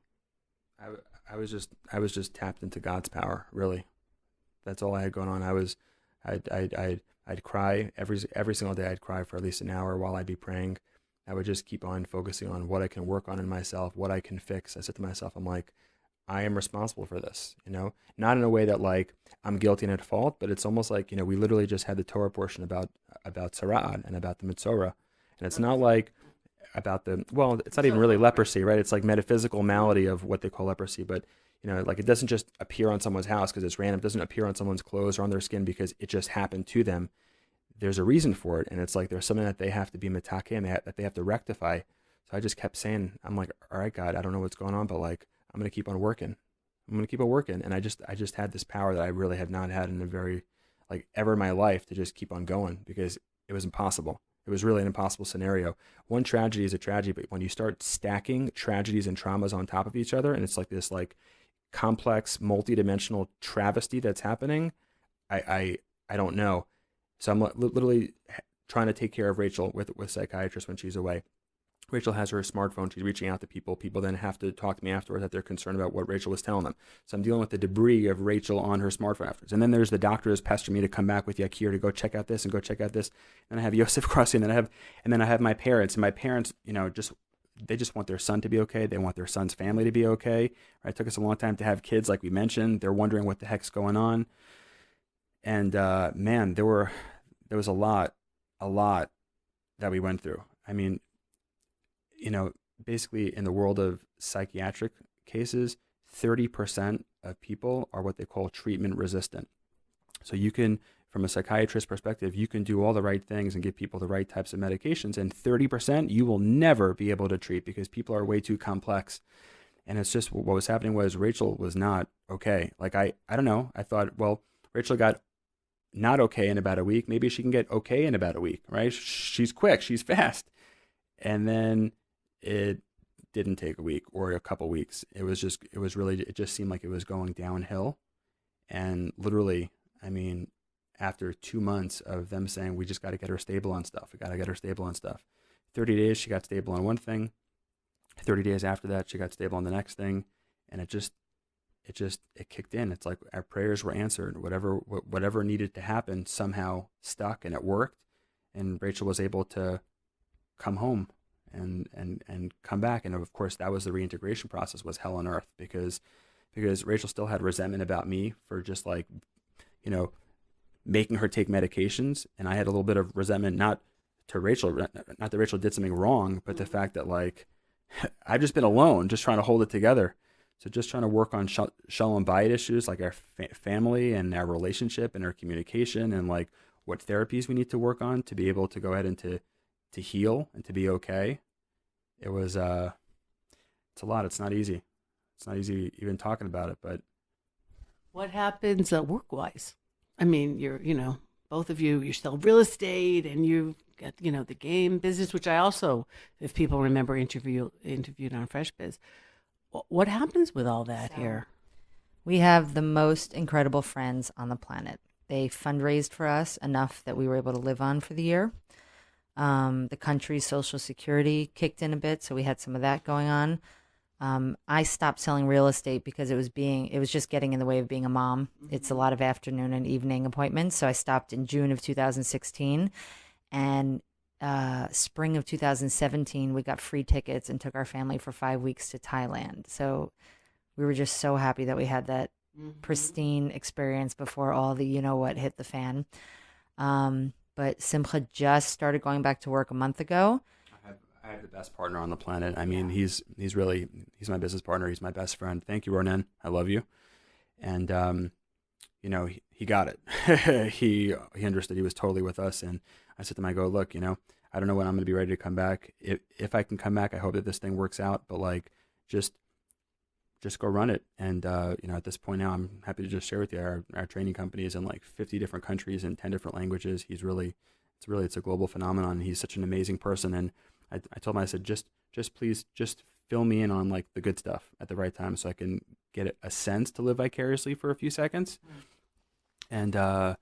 I was just tapped into God's power, really. That's all I had going on. I'd cry every single day. I'd cry for at least an hour while I'd be praying. I would just keep on focusing on what I can work on in myself, what I can fix. I said to myself, I'm like, I am responsible for this, not in a way that I'm guilty and at fault, but it's almost like, we literally just had the Torah portion about Tzara'at and about the Mitzorah. And it's not like about it's not even really leprosy, right? It's like metaphysical malady of what they call leprosy, but it doesn't just appear on someone's house because it's random. It doesn't appear on someone's clothes or on their skin because it just happened to them. There's a reason for it. And it's like, there's something that they have to be mitake and that they have to rectify. So I just kept saying, I'm like, all right, God, I don't know what's going on, but I'm going to keep on working. And I just had this power that I really have not had in a very, ever in my life, to just keep on going, because it was impossible. It was really an impossible scenario. One tragedy is a tragedy, but when you start stacking tragedies and traumas on top of each other, and it's like this complex, multidimensional travesty that's happening, I don't know. So I'm literally trying to take care of Rachel with psychiatrists when she's away. Rachel has her smartphone. She's reaching out to people. People then have to talk to me afterwards that they're concerned about what Rachel was telling them. So I'm dealing with the debris of Rachel on her smartphone afterwards. And then there's the doctors pestering me to come back with Yakir to go check out this and go check out this. And I have Yosef crossing. And then I have my parents. And my parents, they just want their son to be okay. They want their son's family to be okay. Right? It took us a long time to have kids, like we mentioned. They're wondering what the heck's going on. And man, there was a lot that we went through. I mean, basically in the world of psychiatric cases, 30% of people are what they call treatment resistant. So you can, from a psychiatrist perspective, you can do all the right things and give people the right types of medications, and 30% you will never be able to treat because people are way too complex. And it's just, what was happening was Rachel was not okay. I don't know. I thought, well, Rachel got not okay in about a week. Maybe she can get okay in about a week, right? She's quick, she's fast. And then it didn't take a week or a couple weeks. It just seemed like it was going downhill. And literally, I mean, after 2 months of them saying, we just got to get her stable on stuff. 30 days, she got stable on one thing. 30 days after that, she got stable on the next thing. And it kicked in. It's like our prayers were answered. Whatever needed to happen somehow stuck, and it worked. And Rachel was able to come home and come back. And of course, that was the reintegration process, was hell on earth, because Rachel still had resentment about me for just making her take medications. And I had a little bit of resentment, not to Rachel, not that Rachel did something wrong, but the fact that I've just been alone, just trying to hold it together. So just trying to work on shalom bayit issues, like our family and our relationship and our communication, and what therapies we need to work on to be able to go ahead and to heal and to be okay. It was it's a lot. It's not easy. It's not easy even talking about it. But What happens work-wise? I mean, both of you sell real estate and you got, the game business, which I also, if people remember, interviewed on Fresh Biz. What happens with all that here? We have the most incredible friends on the planet. They fundraised for us enough that we were able to live on for the year. The country's Social Security kicked in a bit, so we had some of that going on. I stopped selling real estate because it was just getting in the way of being a mom. Mm-hmm. It's a lot of afternoon and evening appointments. So I stopped in June of 2016, and spring of 2017, we got free tickets and took our family for 5 weeks to Thailand. So we were just so happy that we had that pristine experience before all the, what hit the fan. But Simcha just started going back to work a month ago. I have the best partner on the planet. I mean, he's my business partner. He's my best friend. Thank you, Ronan. I love you. And, he got it. he understood. He was totally with us. And I said to him, I go, look, I don't know when I'm going to be ready to come back. If I can come back, I hope that this thing works out. But like, just go run it. And, at this point now, I'm happy to just share with you our training company is in like 50 different countries and 10 different languages. It's a global phenomenon. He's such an amazing person. And I told him, I said, just please, just fill me in on like the good stuff at the right time so I can get a sense to live vicariously for a few seconds. And I,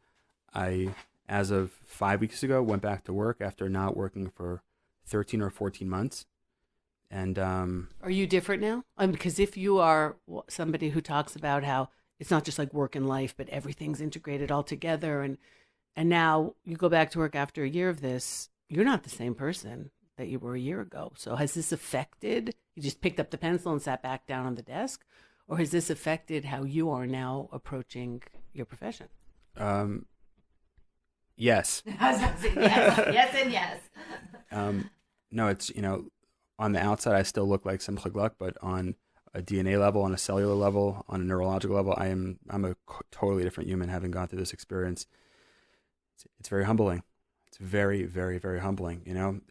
as of 5 weeks ago, went back to work after not working for 13 or 14 months. And are you different now? Because if you are somebody who talks about how it's not just like work and life, but everything's integrated all together, and now you go back to work after a year of this, you're not the same person that you were a year ago. So has this affected, you just picked up the pencil and sat back down on the desk, or has this affected how you are now approaching your profession? Yes. Yes and yes. No, it's, on the outside, I still look like Simcha Gluck, but on a DNA level, on a cellular level, on a neurological level, I'm a totally different human having gone through this experience. It's very humbling. It's very, very, very humbling.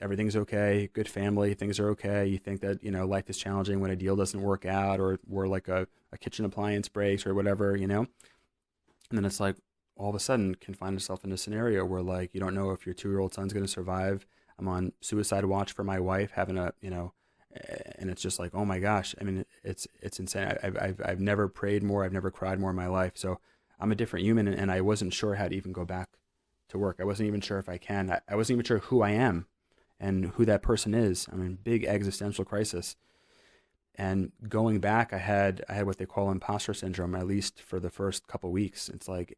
Everything's okay, good family, things are okay. You think that, life is challenging when a deal doesn't work out or like a kitchen appliance breaks or whatever, And then it's like all of a sudden can find yourself in a scenario where like you don't know if your 2-year-old son's going to survive. I'm on suicide watch for my wife, having and it's just like, oh my gosh. I mean, it's insane. I've never prayed more. I've never cried more in my life. So I'm a different human, and I wasn't sure how to even go back to work. I wasn't even sure if I can. I wasn't even sure who I am and who that person is. I mean, big existential crisis. And going back, I had what they call imposter syndrome, at least for the first couple of weeks. It's like,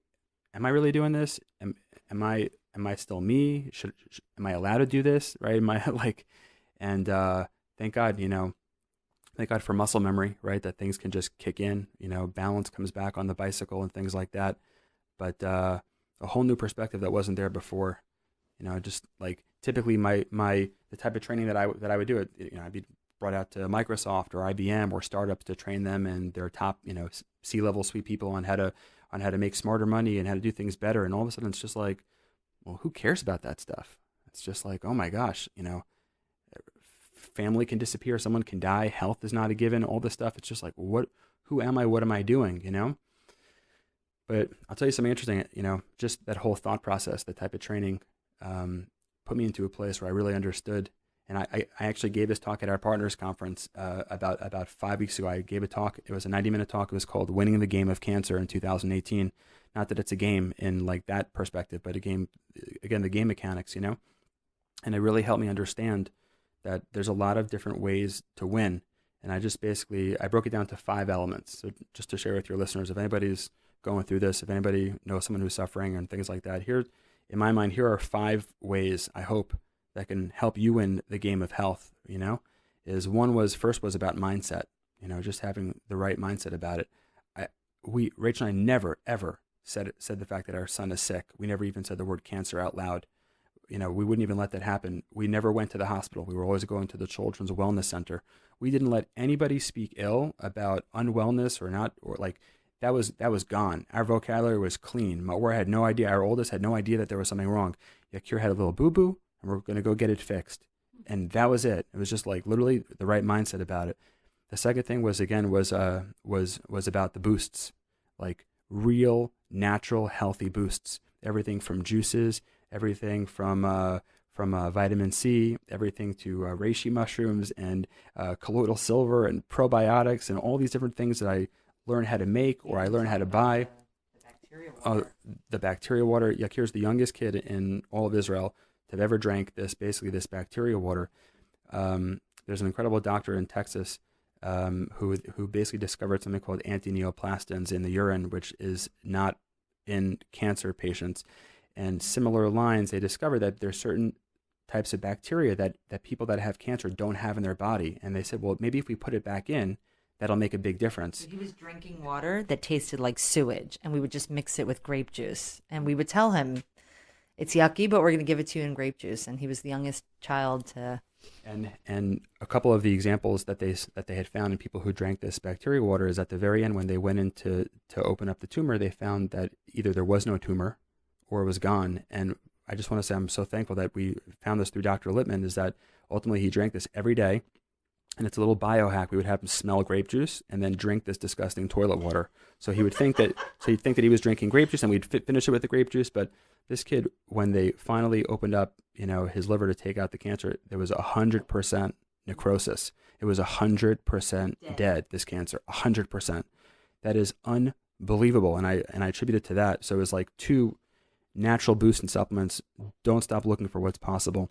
am I really doing this? Am I still me? Am I allowed to do this? Right? Am I like, and thank God, thank God for muscle memory, right? That things can just kick in, balance comes back on the bicycle and things like that. But a whole new perspective that wasn't there before, just like typically the type of training that I would do, I'd be brought out to Microsoft or IBM or startups to train them and their top, C-level suite people on how to make smarter money and how to do things better. And all of a sudden it's just like, well, who cares about that stuff? It's just like, oh my gosh, family can disappear, someone can die, health is not a given, all this stuff. It's just like, who am I? What am I doing? But I'll tell you something interesting, just that whole thought process, the type of training, put me into a place where I really understood. And I actually gave this talk at our partners conference about 5 weeks ago. I gave a talk. It was a 90-minute talk. It was called Winning the Game of Cancer in 2018. Not that it's a game in like that perspective, but a game, again, the game mechanics, And it really helped me understand that there's a lot of different ways to win. And I broke it down to 5 elements. So just to share with your listeners, if anybody's going through this, if anybody knows someone who's suffering and things like that, here, in my mind, here are 5 ways, I hope, that can help you win the game of health, First was about mindset, just having the right mindset about it. Rachel and I never, ever said the fact that our son is sick. We never even said the word cancer out loud. We wouldn't even let that happen. We never went to the hospital. We were always going to the Children's Wellness Center. We didn't let anybody speak ill about unwellness or not, or like that was gone. Our vocabulary was clean. Maor had no idea. Our oldest had no idea that there was something wrong. Yakir had a little boo-boo, and we're going to go get it fixed. And that was it. It was just like literally the right mindset about it. The second thing was about the boosts, like real, natural, healthy boosts. Everything from juices, everything from vitamin C, everything to reishi mushrooms and colloidal silver and probiotics and all these different things that I learned how to make or I learned how to buy. The bacteria water. Yakir's the youngest kid in all of Israel to have ever drank this bacteria water. There's an incredible doctor in Texas who basically discovered something called anti-neoplastins in the urine, which is not in cancer patients. And similar lines, they discovered that there's certain types of bacteria that people that have cancer don't have in their body. And they said, well, maybe if we put it back in, that'll make a big difference. He was drinking water that tasted like sewage, and we would just mix it with grape juice. And we would tell him, it's yucky, but we're going to give it to you in grape juice. And he was the youngest child to... And a couple of the examples that they had found in people who drank this bacteria water is at the very end, when they went in to open up the tumor, they found that either there was no tumor or it was gone. And I just want to say I'm so thankful that we found this through Dr. Lippman, is that ultimately he drank this every day. And it's a little biohack. We would have him smell grape juice and then drink this disgusting toilet water. So he'd think that he was drinking grape juice, and we'd finish it with the grape juice. But this kid, when they finally opened up, his liver to take out the cancer, there was 100% necrosis. It was 100% dead. This cancer, 100%. That is unbelievable, and I attribute it to that. So it was like 2 natural boosts and supplements. Don't stop looking for what's possible.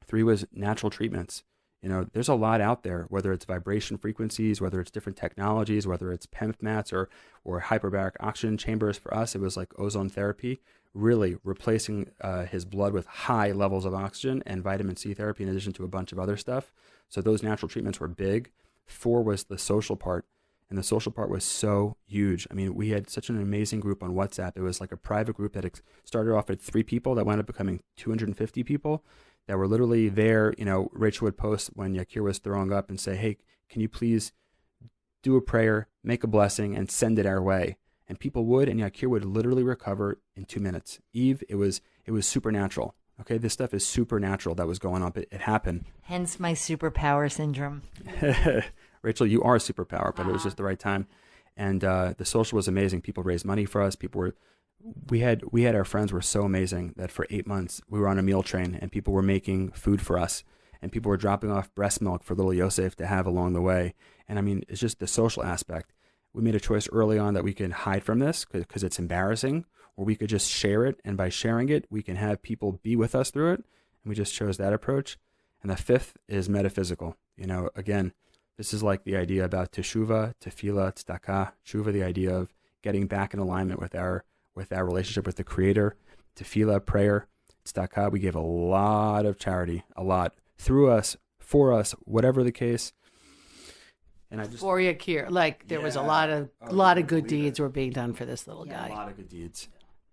3 was natural treatments. There's a lot out there, whether it's vibration frequencies, whether it's different technologies, whether it's PEMF mats or hyperbaric oxygen chambers. For us, it was like ozone therapy, really replacing his blood with high levels of oxygen, and vitamin C therapy in addition to a bunch of other stuff. So those natural treatments were big. 4 was the social part, and the social part was so huge. I mean, we had such an amazing group on WhatsApp. It was like a private group that started off at 3 people that wound up becoming 250 people. That were literally there. Rachel would post when Yakir was throwing up and say, hey, can you please do a prayer, make a blessing, and send it our way? And people would, and Yakir would literally recover in 2 minutes. Eve, it was supernatural. Okay, this stuff is supernatural that was going on. It happened. Hence my superpower syndrome. Rachel, you are a superpower, but it was just the right time. And the social was amazing. People raised money for us. We had our friends were so amazing that for 8 months we were on a meal train, and people were making food for us, and people were dropping off breast milk for little Yosef to have along the way. And I mean, it's just the social aspect. We made a choice early on that we can hide from this because it's embarrassing, or we could just share it, and by sharing it, we can have people be with us through it. And we just chose that approach. And the 5th is metaphysical. Again, this is like the idea about teshuva, tefillah, tzedakah, teshuva, the idea of getting back in alignment with our relationship with the Creator. Tefillah, prayer, tzedakah, we gave a lot of charity, a lot, through us, for us, whatever the case. And I just for Yakir, like there was a lot of good deeds were being done for this little guy. A lot of good deeds.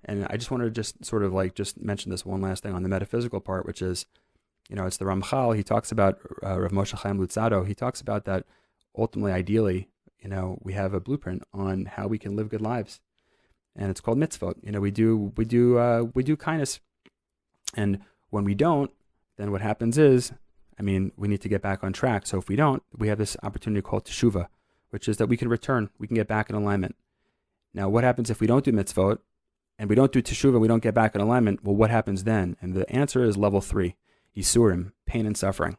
And I just wanted to just sort of like just mention this one last thing on the metaphysical part, which is, it's the Ramchal. He talks about Rav Moshe Chaim Luzzatto. He talks about that ultimately, ideally, we have a blueprint on how we can live good lives. And it's called mitzvot. We do kindness, and when we don't, then what happens is, we need to get back on track. So if we don't, we have this opportunity called teshuva, which is that we can return, we can get back in alignment. Now, what happens if we don't do mitzvot, and we don't do teshuva, we don't get back in alignment? Well, what happens then? And the answer is level 3, yisurim, pain and suffering.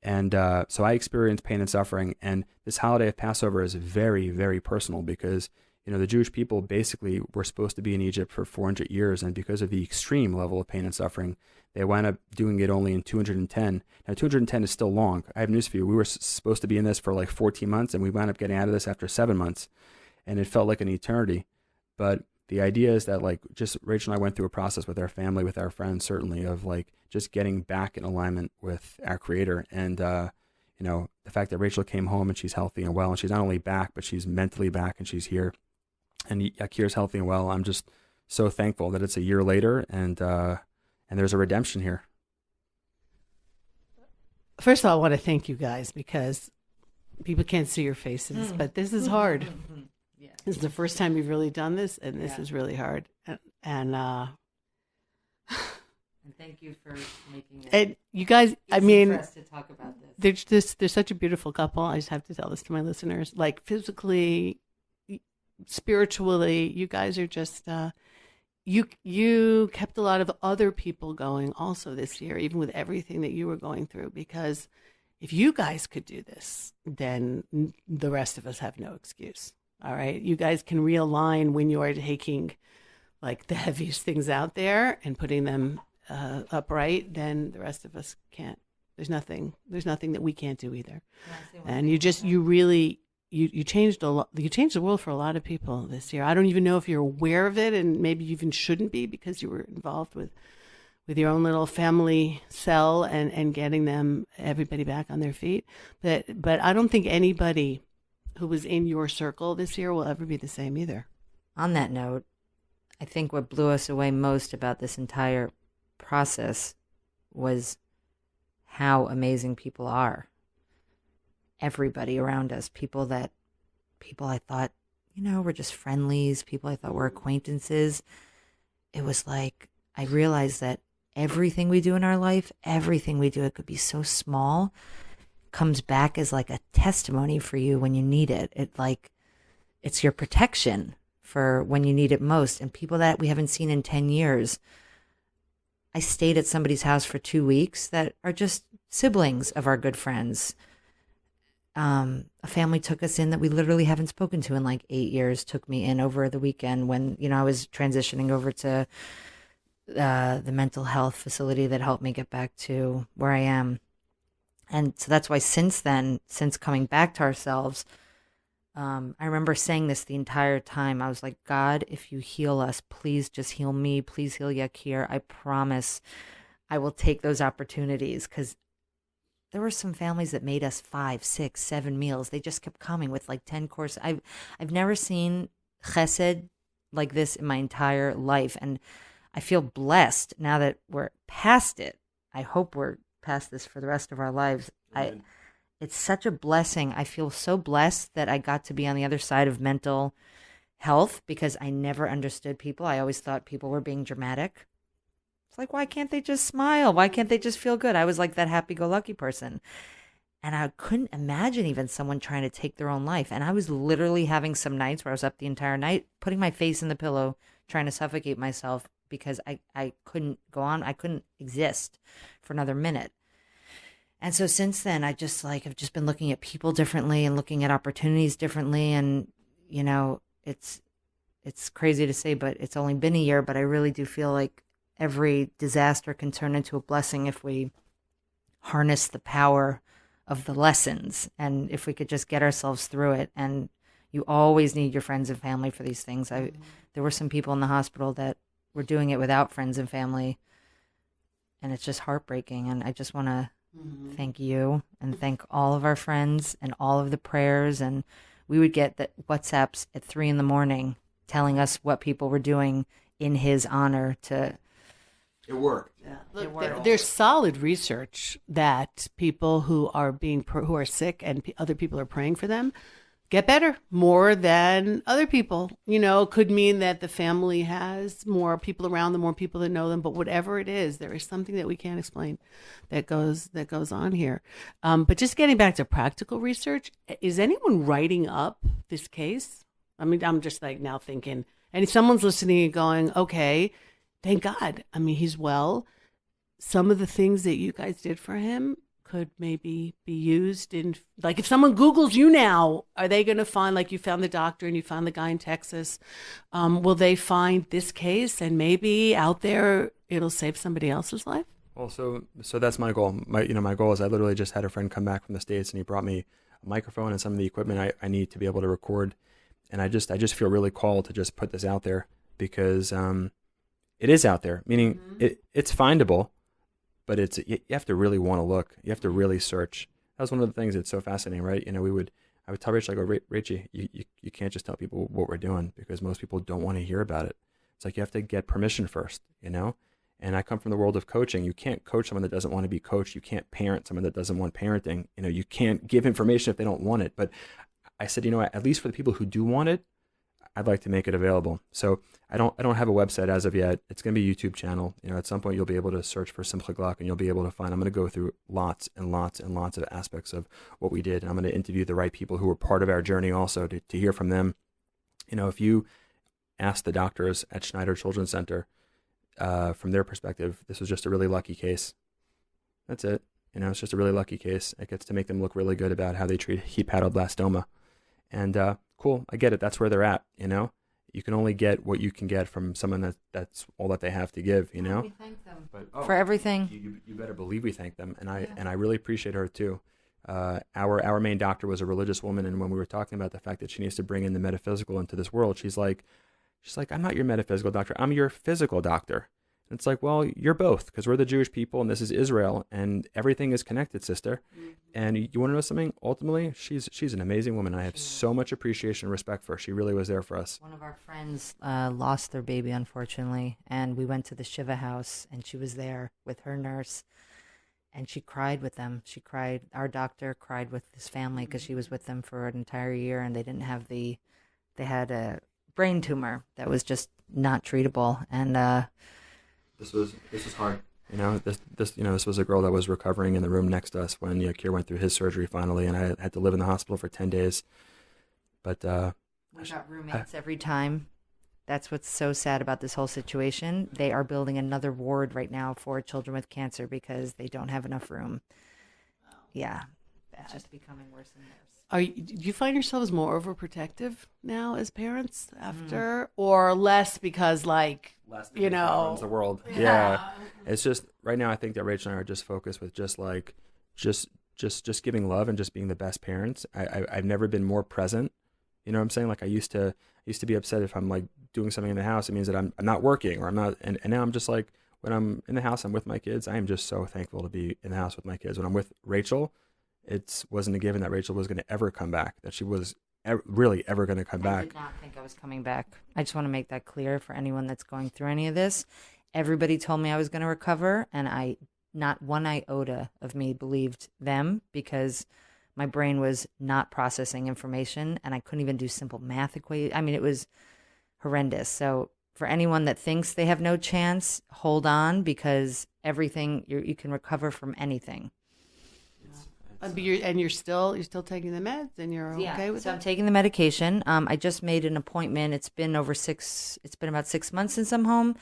And so I experienced pain and suffering, and this holiday of Passover is very, very personal because the Jewish people basically were supposed to be in Egypt for 400 years, and because of the extreme level of pain and suffering, they wound up doing it only in 210. Now, 210 is still long. I have news for you. We were supposed to be in this for like 14 months, and we wound up getting out of this after 7 months, and it felt like an eternity. But the idea is that, like, just Rachel and I went through a process with our family, with our friends, certainly, of like just getting back in alignment with our Creator. And the fact that Rachel came home and she's healthy and well, and she's not only back, but she's mentally back and she's here. And Yakir's healthy and well. I'm just so thankful that it's a year later, and there's a redemption here. First of all, I want to thank you guys because people can't see your faces, but this is hard. Yeah. This is the first time you've really done this, and this Yeah. is really hard. And And thank you for making it and you guys, I easy mean, for us to talk about this. they're such a beautiful couple. I just have to tell this to my listeners. Like physically, spiritually, you guys are just you kept a lot of other people going also this year, even with everything that you were going through. Because if you guys could do this, then the rest of us have no excuse. All right, you guys can realign when you are taking like the heaviest things out there and putting them upright. Then the rest of us can't. There's nothing that we can't do either. And you really changed a lot. You changed the world for a lot of people this year. I don't even know if you're aware of it, and maybe you even shouldn't be because you were involved with your own little family cell and getting everybody back on their feet. But I don't think anybody who was in your circle this year will ever be the same either. On that note, I think what blew us away most about this entire process was how amazing people are. Everybody around us, people I thought, were just friendlies, people I thought were acquaintances. It was like, I realized that everything we do in our life, everything we do, it could be so small, comes back as like a testimony for you when you need it. It's your protection for when you need it most. And people that we haven't seen in 10 years. I stayed at somebody's house for 2 weeks that are just siblings of our good friends. A family took us in that we literally haven't spoken to in like 8 years, took me in over the weekend when, I was transitioning over to the mental health facility that helped me get back to where I am. And so that's why since then, since coming back to ourselves, I remember saying this the entire time. I was like, God, if you heal us, please just heal me. Please heal Yakir. I promise I will take those opportunities, because there were some families that made us 5, 6, 7 meals. They just kept coming with like 10 courses. I've never seen chesed like this in my entire life. And I feel blessed now that we're past it. I hope we're past this for the rest of our lives. It's such a blessing. I feel so blessed that I got to be on the other side of mental health, because I never understood people. I always thought people were being dramatic. It's like, why can't they just smile? Why can't they just feel good? I was like that happy-go-lucky person. And I couldn't imagine even someone trying to take their own life. And I was literally having some nights where I was up the entire night, putting my face in the pillow, trying to suffocate myself because I couldn't go on. I couldn't exist for another minute. And so since then, I've just been looking at people differently and looking at opportunities differently. And, it's crazy to say, but it's only been a year, but I really do feel like every disaster can turn into a blessing if we harness the power of the lessons. And if we could just get ourselves through it. And you always need your friends and family for these things. There were some people in the hospital that were doing it without friends and family. And it's just heartbreaking. And I just want to thank you and thank all of our friends and all of the prayers. And we would get the WhatsApps at 3 a.m. telling us what people were doing in his honor to. It worked. Yeah. Look, there's solid research that people who are sick and other people are praying for them get better more than other people. Could mean that the family has more people around them, more people that know them, but whatever it is, there is something that we can't explain that goes on here. But just getting back to practical research, is anyone writing up this case? I mean, I'm just like now thinking, and if someone's listening and going, okay, thank God. I mean, he's well. Some of the things that you guys did for him could maybe be used in, like, if someone Googles you now, are they going to find, like, you found the doctor and you found the guy in Texas, will they find this case and maybe out there it'll save somebody else's life? Well, so that's my goal. My goal is I literally just had a friend come back from the States and he brought me a microphone and some of the equipment I need to be able to record. And I just feel really called to just put this out there because it is out there, meaning it's findable. But you have to really want to look. You have to really search. That was one of the things that's so fascinating, right? I would tell Rachel, I go, Rachie, you can't just tell people what we're doing because most people don't want to hear about it. It's like you have to get permission first, And I come from the world of coaching. You can't coach someone that doesn't want to be coached. You can't parent someone that doesn't want parenting. You can't give information if they don't want it. But I said, at least for the people who do want it, I'd like to make it available. So I don't have a website as of yet. It's going to be a YouTube channel. At some point you'll be able to search for Simcha Gluck, and you'll be able to find. I'm going to go through lots and lots and lots of aspects of what we did, and I'm going to interview the right people who were part of our journey also to hear from them. If you ask the doctors at Schneider Children's Center from their perspective, this was just a really lucky case. That's it. It's just a really lucky case. It gets to make them look really good about how they treat hepatoblastoma. And cool, I get it. That's where they're at. You can only get what you can get from someone that's all that they have to give. We thank them But, for everything. You better believe we thank them, and I really appreciate her too. Our main doctor was a religious woman, and when we were talking about the fact that she needs to bring in the metaphysical into this world, she's like, I'm not your metaphysical doctor. I'm your physical doctor. And it's like, well, you're both, because we're the Jewish people and this is Israel, and everything is connected, sister. Mm-hmm. And you want to know something? Ultimately, she's an amazing woman. I have so much appreciation and respect for her. She really was there for us. One of our friends lost their baby, unfortunately, and we went to the Shiva house, and she was there with her nurse, and she cried with them. She cried. Our doctor cried with his family because she was with them for an entire year, and they didn't have they had a brain tumor that was just not treatable, and This was hard. This was a girl that was recovering in the room next to us when Yakir went through his surgery finally, and I had to live in the hospital for 10 days. But we got roommates every time. That's what's so sad about this whole situation. They are building another ward right now for children with cancer because they don't have enough room. Yeah, it's just becoming worse and worse. Do you find yourselves more overprotective now as parents after, or less because, like, less runs the world? Yeah. It's just right now. I think that Rachel and I are just focused with just giving love and just being the best parents. I've never been more present. You know what I'm saying? Like I used to be upset if I'm like doing something in the house. It means that I'm not working or I'm not. And now I'm just like, when I'm in the house, I'm with my kids. I am just so thankful to be in the house with my kids. When I'm with Rachel, it wasn't a given that Rachel was going to ever come back, that she was really ever going to come back. I did not think I was coming back. I just want to make that clear for anyone that's going through any of this. Everybody told me I was going to recover, and not one iota of me believed them because my brain was not processing information, and I couldn't even do simple math equations. I mean, it was horrendous. So for anyone that thinks they have no chance, hold on, because everything, you can recover from anything. You're still taking the meds, and you're okay with so it? I'm taking the medication. I just made an appointment. It's been about 6 months since I'm home.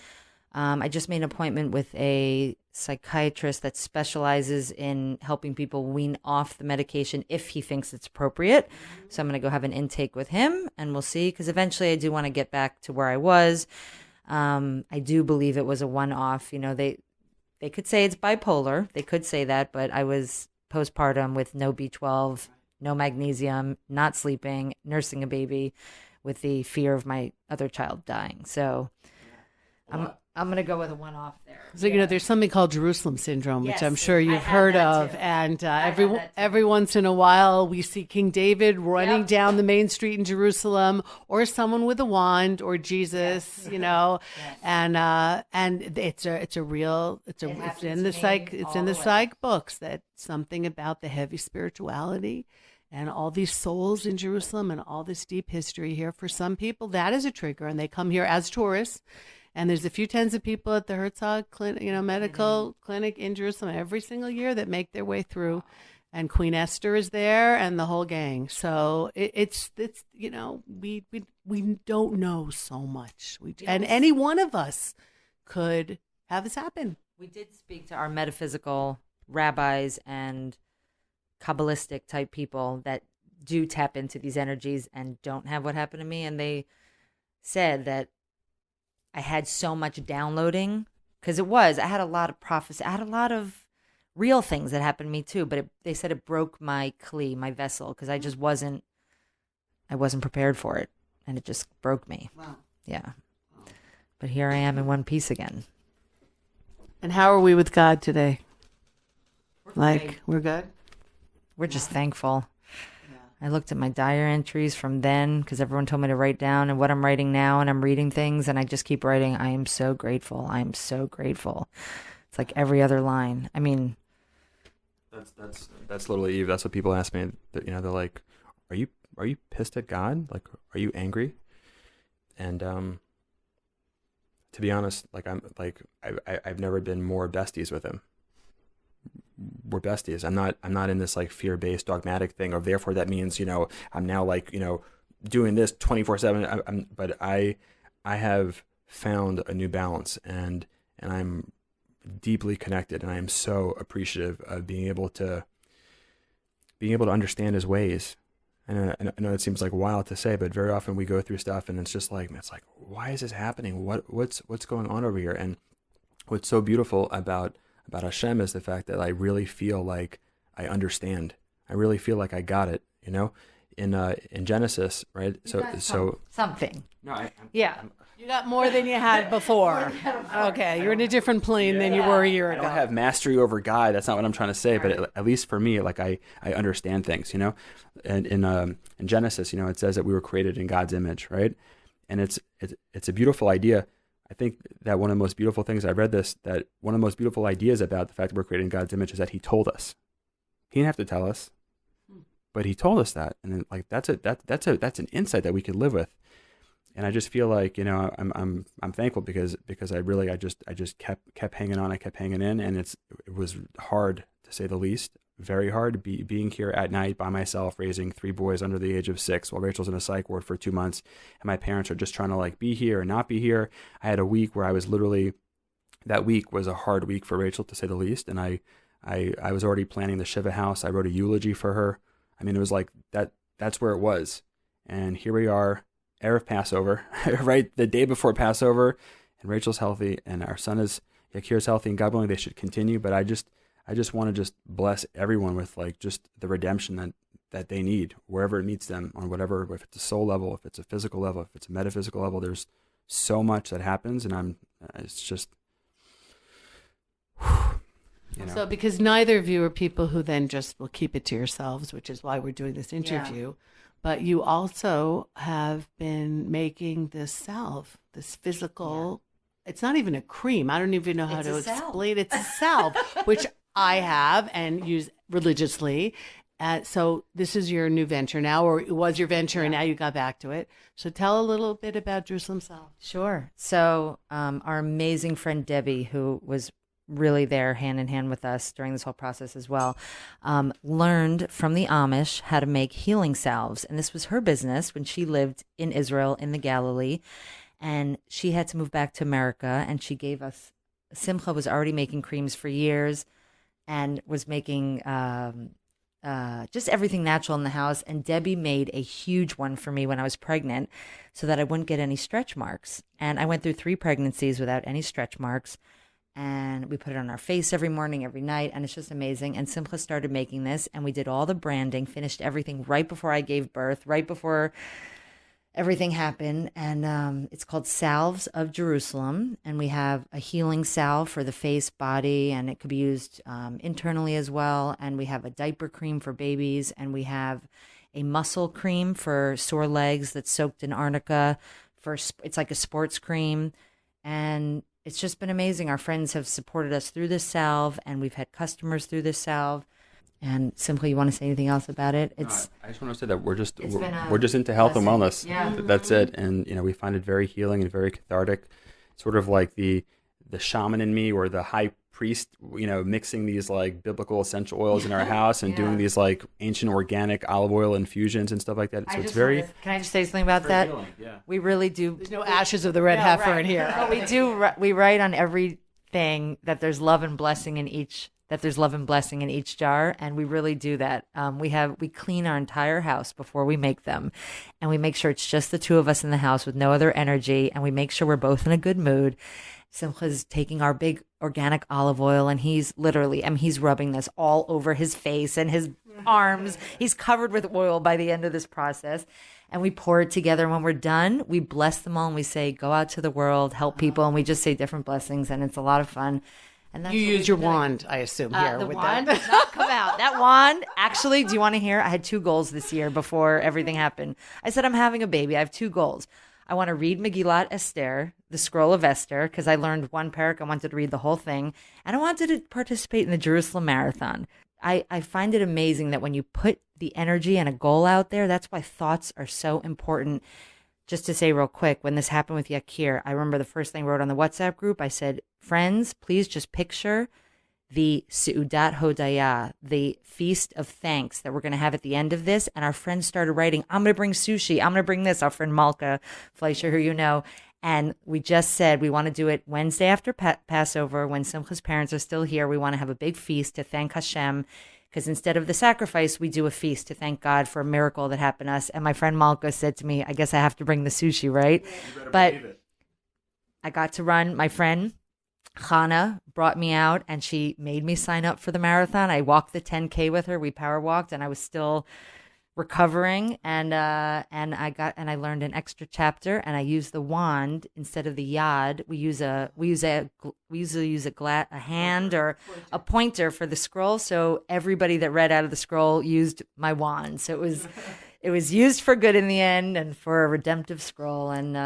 I just made an appointment with a psychiatrist that specializes in helping people wean off the medication if he thinks it's appropriate. So I'm going to go have an intake with him, and we'll see, because eventually I do want to get back to where I was. I do believe it was a one-off. They could say it's bipolar. They could say that, but I was postpartum with no B12, no magnesium, not sleeping, nursing a baby with the fear of my other child dying. So I'm going to go with a one-off there. So, there's something called Jerusalem syndrome, which I'm sure you've heard of. Too. And every once in a while, we see King David running down the main street in Jerusalem, or someone with a wand, or Jesus, yes. And it's in the psych books that something about the heavy spirituality and all these souls in Jerusalem and all this deep history here. For some people, that is a trigger, and they come here as tourists. And there's a few tens of people at the Herzog Clinic, medical clinic in Jerusalem every single year that make their way through. And Queen Esther is there, and the whole gang. So it's we don't know so much. And any one of us could have this happen. We did speak to our metaphysical rabbis and Kabbalistic type people that do tap into these energies and don't have what happened to me. And they said that I had so much downloading, because I had a lot of prophecy. I had a lot of real things that happened to me too, but they said it broke my kli, my vessel, because I wasn't prepared for it, and it just broke me. Wow. Yeah. But here I am in one piece again. And how are we with God today? We're good? We're just thankful. I looked at my diary entries from then, because everyone told me to write down, and what I'm writing now, and I'm reading things, and I just keep writing, I am so grateful. I am so grateful. It's like every other line. I mean, that's literally Eve. That's what people ask me. They're like, are you pissed at God? Like, are you angry? And to be honest, I've never been more besties with him. We're besties. I'm not in this like fear-based dogmatic thing of therefore that means, I'm now like, doing this 24/7. But I have found a new balance, and I'm deeply connected, and I am so appreciative of being able to understand his ways. And I know it seems like wild to say, but very often we go through stuff and it's like, why is this happening? What's going on over here? And what's so beautiful about Hashem is the fact that I really feel like I understand. I really feel like I got it, in Genesis, right? So something. No, yeah. You got more than you had before. Okay, you're in a different plane than you were a year ago. I don't have mastery over God. That's not what I'm trying to say. But at least for me, like I understand things, And in Genesis, it says that we were created in God's image, right? And it's a beautiful idea. I think that one of the most beautiful things I read that one of the most beautiful ideas about the fact that we're created in God's image is that He told us. He didn't have to tell us, but He told us that, and then, like that's an insight that we can live with. And I just feel like, I'm thankful because I just kept hanging on. I kept hanging in, and it was hard to say the least, very hard being here at night by myself, raising 3 boys under the age of 6 while Rachel's in a psych ward for 2 months. And my parents are just trying to like be here and not be here. I had a week where I was that week was a hard week for Rachel to say the least. And I was already planning the Shiva house. I wrote a eulogy for her. I mean, it was like that's where it was. And here we are. Erev Passover, right? The day before Passover, and Rachel's healthy, and our son Yakir's healthy, and God willing, they should continue. But I just want to just bless everyone with like just the redemption that they need, wherever it meets them, on whatever, if it's a soul level, if it's a physical level, if it's a metaphysical level. There's so much that happens, and it's just, So because neither of you are people who then just will keep it to yourselves, which is why we're doing this interview. Yeah. But you also have been making this salve, this physical, it's not even a cream. I don't even know how to explain it. It's a salve, which I have and use religiously. So this is your new venture now, or it was your venture and now you got back to it. So tell a little bit about Jerusalem Salve. Sure. So our amazing friend Debbie, who was really there hand in hand with us during this whole process as well, learned from the Amish how to make healing salves. And this was her business when she lived in Israel in the Galilee. And she had to move back to America, and she gave us, Simcha was already making creams for years and was making just everything natural in the house. And Debbie made a huge one for me when I was pregnant so that I wouldn't get any stretch marks. And I went through 3 pregnancies without any stretch marks. And we put it on our face every morning, every night, and it's just amazing. And Simcha started making this, and we did all the branding, finished everything right before I gave birth, right before everything happened. And it's called Salves of Jerusalem, and we have a healing salve for the face, body, and it could be used internally as well. And we have a diaper cream for babies, and we have a muscle cream for sore legs that's soaked in arnica. It's like a sports cream, and it's just been amazing. Our friends have supported us through this salve, and we've had customers through this salve. And Simcha, you want to say anything else about it? I just want to say that we're just into health and wellness. Yeah. That's it. And we find it very healing and very cathartic. Sort of like the shaman in me, or the high priest, mixing these like biblical essential oils in our house and doing these like ancient organic olive oil infusions and stuff like that. So Can I just say something about that? Healing, yeah. We really do. There's no ashes of the red heifer in here. But we do. We write on everything that there's love and blessing in each. That there's love and blessing in each jar, and we really do that. We clean our entire house before we make them, and we make sure it's just the 2 of us in the house with no other energy, and we make sure we're both in a good mood. Simcha's taking our big organic olive oil, and he's literally, he's rubbing this all over his face and his arms. He's covered with oil by the end of this process. And we pour it together. And when we're done, we bless them all, and we say, go out to the world, help people. And we just say different blessings, and it's a lot of fun. And that's you use your wand, I assume, here. The with wand that. does not come out. That wand, actually, do you want to hear? I had 2 goals this year before everything happened. I said, I'm having a baby. I have 2 goals. I want to read Megillat Esther, the Scroll of Esther, because I learned 1 parak. I wanted to read the whole thing. And I wanted to participate in the Jerusalem Marathon. I find it amazing that when you put the energy and a goal out there, that's why thoughts are so important. just to say real quick, when this happened with Yakir, I remember the first thing I wrote on the WhatsApp group, I said, friends, please just picture the Seudat Hodaya, the feast of thanks that we're going to have at the end of this. And our friends started writing, I'm going to bring sushi. I'm going to bring this. Our friend Malka Fleischer, who you know. And we just said we want to do it Wednesday after Passover when Simcha's parents are still here. We want to have a big feast to thank Hashem. Because instead of the sacrifice, we do a feast to thank God for a miracle that happened to us. And my friend Malka said to me, I guess I have to bring the sushi, right? Yeah, but I got to run. My friend Chana brought me out and she made me sign up for the marathon. I walked the 10K with her. We power walked and I was still recovering, and I learned an extra chapter, and I used the wand instead of the yad. We usually use a hand or a pointer for the scroll. So everybody that read out of the scroll used my wand. So it was used for good in the end and for a redemptive scroll. And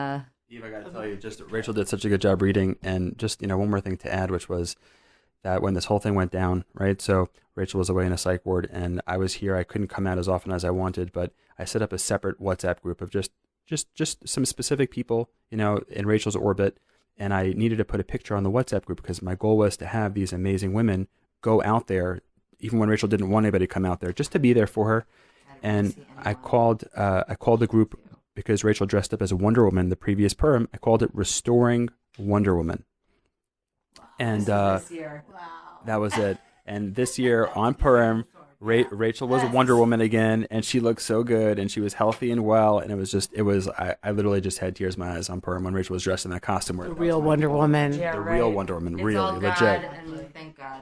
Eve, I got to tell you, just Rachel did such a good job reading, and just one more thing to add, which was that when this whole thing went down, right? So Rachel was away in a psych ward, and I was here. I couldn't come out as often as I wanted, but I set up a separate WhatsApp group of just some specific people, in Rachel's orbit, and I needed to put a picture on the WhatsApp group because my goal was to have these amazing women go out there, even when Rachel didn't want anybody to come out there, just to be there for her. And I called the group because Rachel dressed up as a Wonder Woman the previous Purim. I called it Restoring Wonder Woman. And that was it. And this year on Purim, Rachel was a Wonder Woman again, and she looked so good, and she was healthy and well, and I literally just had tears in my eyes on Purim when Rachel was dressed in that costume. The real Wonder Woman. Yeah, the right. real Wonder Woman, It's really, all God, legit. and thank God.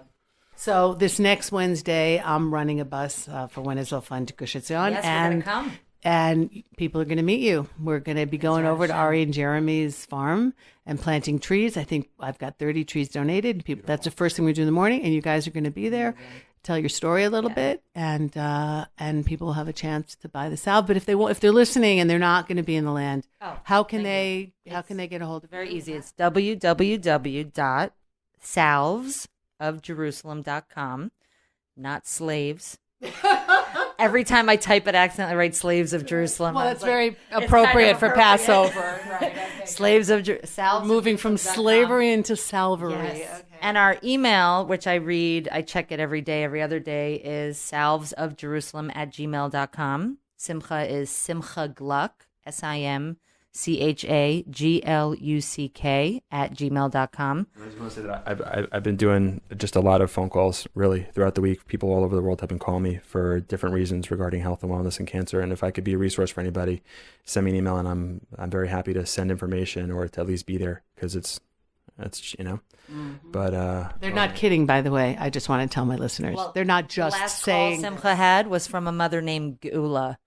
So this next Wednesday, I'm running a bus for When Israel Fun to Gush Etzion, Yes, we're gonna come. And people are going to meet you. We're going to be going over to Ari and Jeremy's farm and planting trees. I think I've got 30 trees donated. That's the first thing we do in the morning, and you guys are going to be there. Tell your story a little bit, and people will have a chance to buy the salve. But if they're listening and they're not going to be in the land, how can they get a hold of it? Very easy. It's www.salvesofjerusalem.com, not slaves. Every time I type it, I accidentally write Slaves of Jerusalem. Well, that's very appropriate for Passover. Right, okay. Slaves of Jerusalem. Moving from slavery into salvery. Yes. Okay. And our email, which I check it every day, every other day, is salvesofjerusalem@gmail.com. Simcha is Simcha Gluck, SIMCHAGLUCK @gmail.com. I just want to say that I've been doing just a lot of phone calls really throughout the week. People all over the world have been calling me for different reasons regarding health and wellness and cancer. And if I could be a resource for anybody, send me an email, and I'm very happy to send information or to at least be there, because it's But they're not kidding, by the way. I just want to tell my listeners, they're not just the last saying. call Simcha had was from a mother named Geula,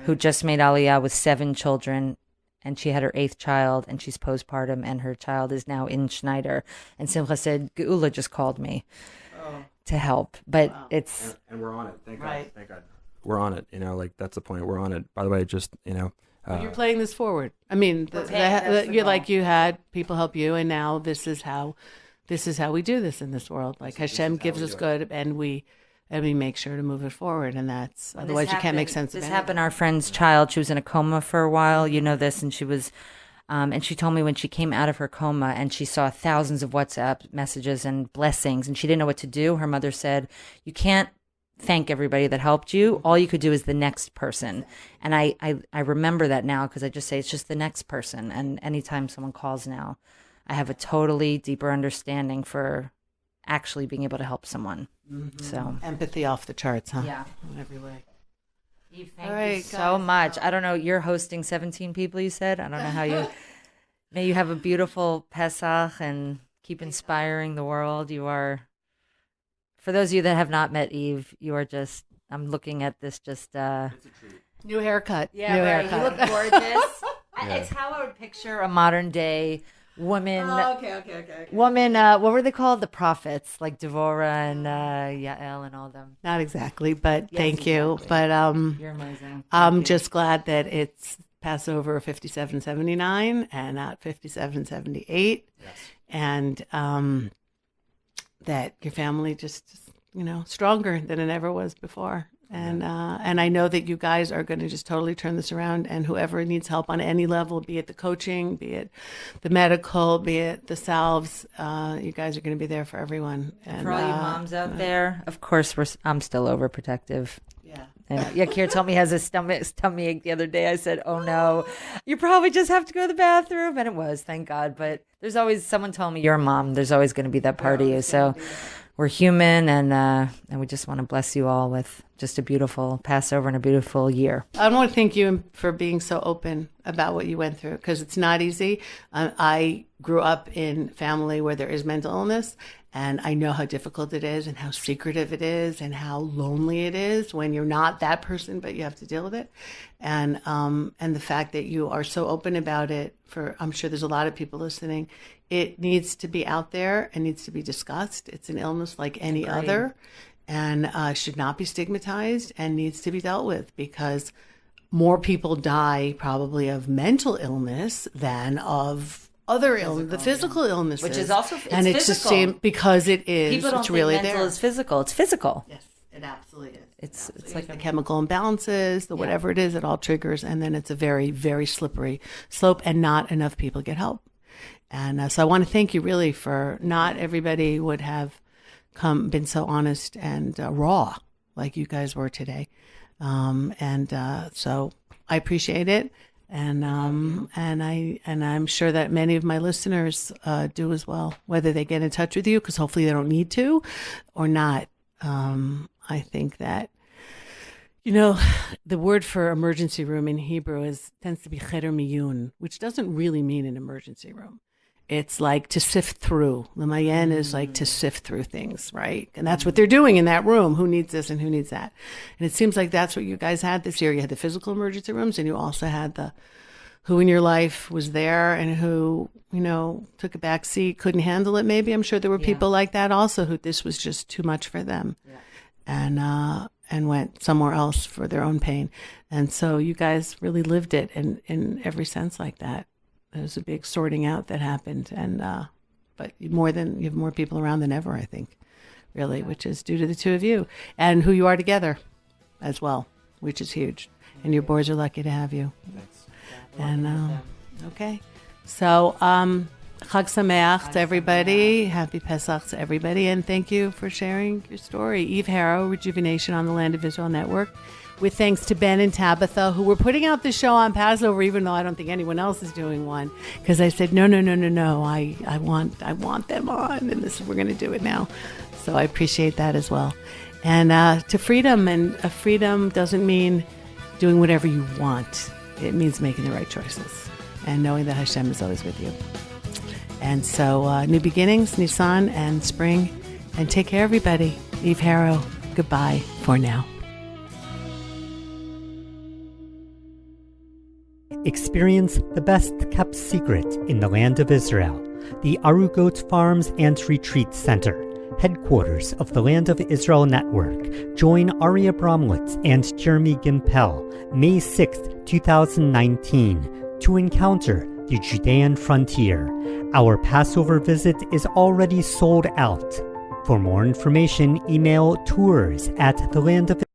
who just made Aliyah with 7 children. And she had her 8th child, and she's postpartum, and her child is now in Schneider. And Simcha said, Geula just called me to help. But it's... And we're on it. Thank Right. God. Thank God. We're on it. That's the point. We're on it. By the way, just, You're playing this forward. I mean, you had people help you, and now this is how we do this in this world. Like Hashem gives us good, and we make sure to move it forward, and that's otherwise you can't make sense of it. This happened. Our friend's child, she was in a coma for a while. You know this, and she was, and she told me when she came out of her coma and she saw thousands of WhatsApp messages and blessings, and she didn't know what to do. Her mother said, "You can't thank everybody that helped you. All you could do is the next person." And I remember that now, because I just say it's just the next person. And anytime someone calls now, I have a totally deeper understanding for actually being able to help someone. Mm-hmm. So empathy off the charts, huh? Yeah, in every way. Eve, thank you so much. I don't know, you're hosting 17 people, you said. I don't know how you. May you have a beautiful Pesach and keep inspiring the world. You are. For those of you that have not met Eve, you are just. I'm looking at this. Just. It's a treat. New haircut. Yeah, New right. haircut. You look gorgeous. It's how I would picture a modern day woman. Okay. Woman, what were they called? The prophets, like Devorah and Yael and all them. Not exactly, but Yes, thank you. exactly. But You're amazing. I'm just glad that it's Passover 5779 and not 5778, and that your family just stronger than it ever was before. And I know that you guys are going to just totally turn this around. And whoever needs help on any level, be it the coaching, be it the medical, be it the salves, you guys are going to be there for everyone. And For all you moms out there, of course, I'm still overprotective. Yeah. And Yakir told me he has a tummy ache the other day. I said, "Oh no, you probably just have to go to the bathroom," and it was, thank God. But there's always someone told me, "You're a mom. There's always going to be that part of you." So we're human, and we just want to bless you all with just a beautiful Passover and a beautiful year. I want to thank you for being so open about what you went through, because it's not easy. I grew up in family where there is mental illness, and I know how difficult it is and how secretive it is and how lonely it is when you're not that person, but you have to deal with it. And the fact that you are so open about it, I'm sure there's a lot of people listening, it needs to be out there and needs to be discussed. It's an illness like any other, and should not be stigmatized and needs to be dealt with, because more people die probably of mental illness than of other illness, the physical illnesses, which is also and it's physical. The same, because it is. People don't it's think really mental there. is physical. It's physical. Yes, it absolutely is. It's like the chemical imbalances, whatever it is, it all triggers, and then it's a very, very slippery slope, and not enough people get help. And so I want to thank you really for not everybody would have been so honest and raw like you guys were today, so I appreciate it. And I'm sure that many of my listeners do as well, whether they get in touch with you, because hopefully they don't need to, or not. I think that, the word for emergency room in Hebrew tends to be cheder miyun, which doesn't really mean an emergency room. It's like to sift through. Lemayen is like to sift through things, right? And that's what they're doing in that room. Who needs this and who needs that? And it seems like that's what you guys had this year. You had the physical emergency rooms, and you also had the who in your life was there and who, took a back seat, couldn't handle it maybe. I'm sure there were people like that also who this was just too much for them, and went somewhere else for their own pain. And so you guys really lived it in every sense like that. There was a big sorting out that happened, and but you have more people around than ever, I think, really, which is due to the two of you and who you are together as well, which is huge. And your boys are lucky to have you. Thanks. And okay, so Chag Sameach to everybody, Happy Pesach to everybody, and thank you for sharing your story. Eve Harrow, Rejuvenation on the Land of Israel Network. With thanks to Ben and Tabitha, who were putting out the show on Passover, even though I don't think anyone else is doing one, because I said, no, I want them on, and we're going to do it now. So I appreciate that as well. And to freedom, and freedom doesn't mean doing whatever you want. It means making the right choices and knowing that Hashem is always with you. And so new beginnings, Nisan and spring, and take care, everybody. Eve Harrow, goodbye for now. Experience the best-kept secret in the land of Israel, the Arugot Farms and Retreat Center, headquarters of the Land of Israel Network. Join Aria Bromlitz and Jeremy Gimpel May 6th, 2019, to encounter the Judean frontier. Our Passover visit is already sold out. For more information, email tours@thelandofisrael.com.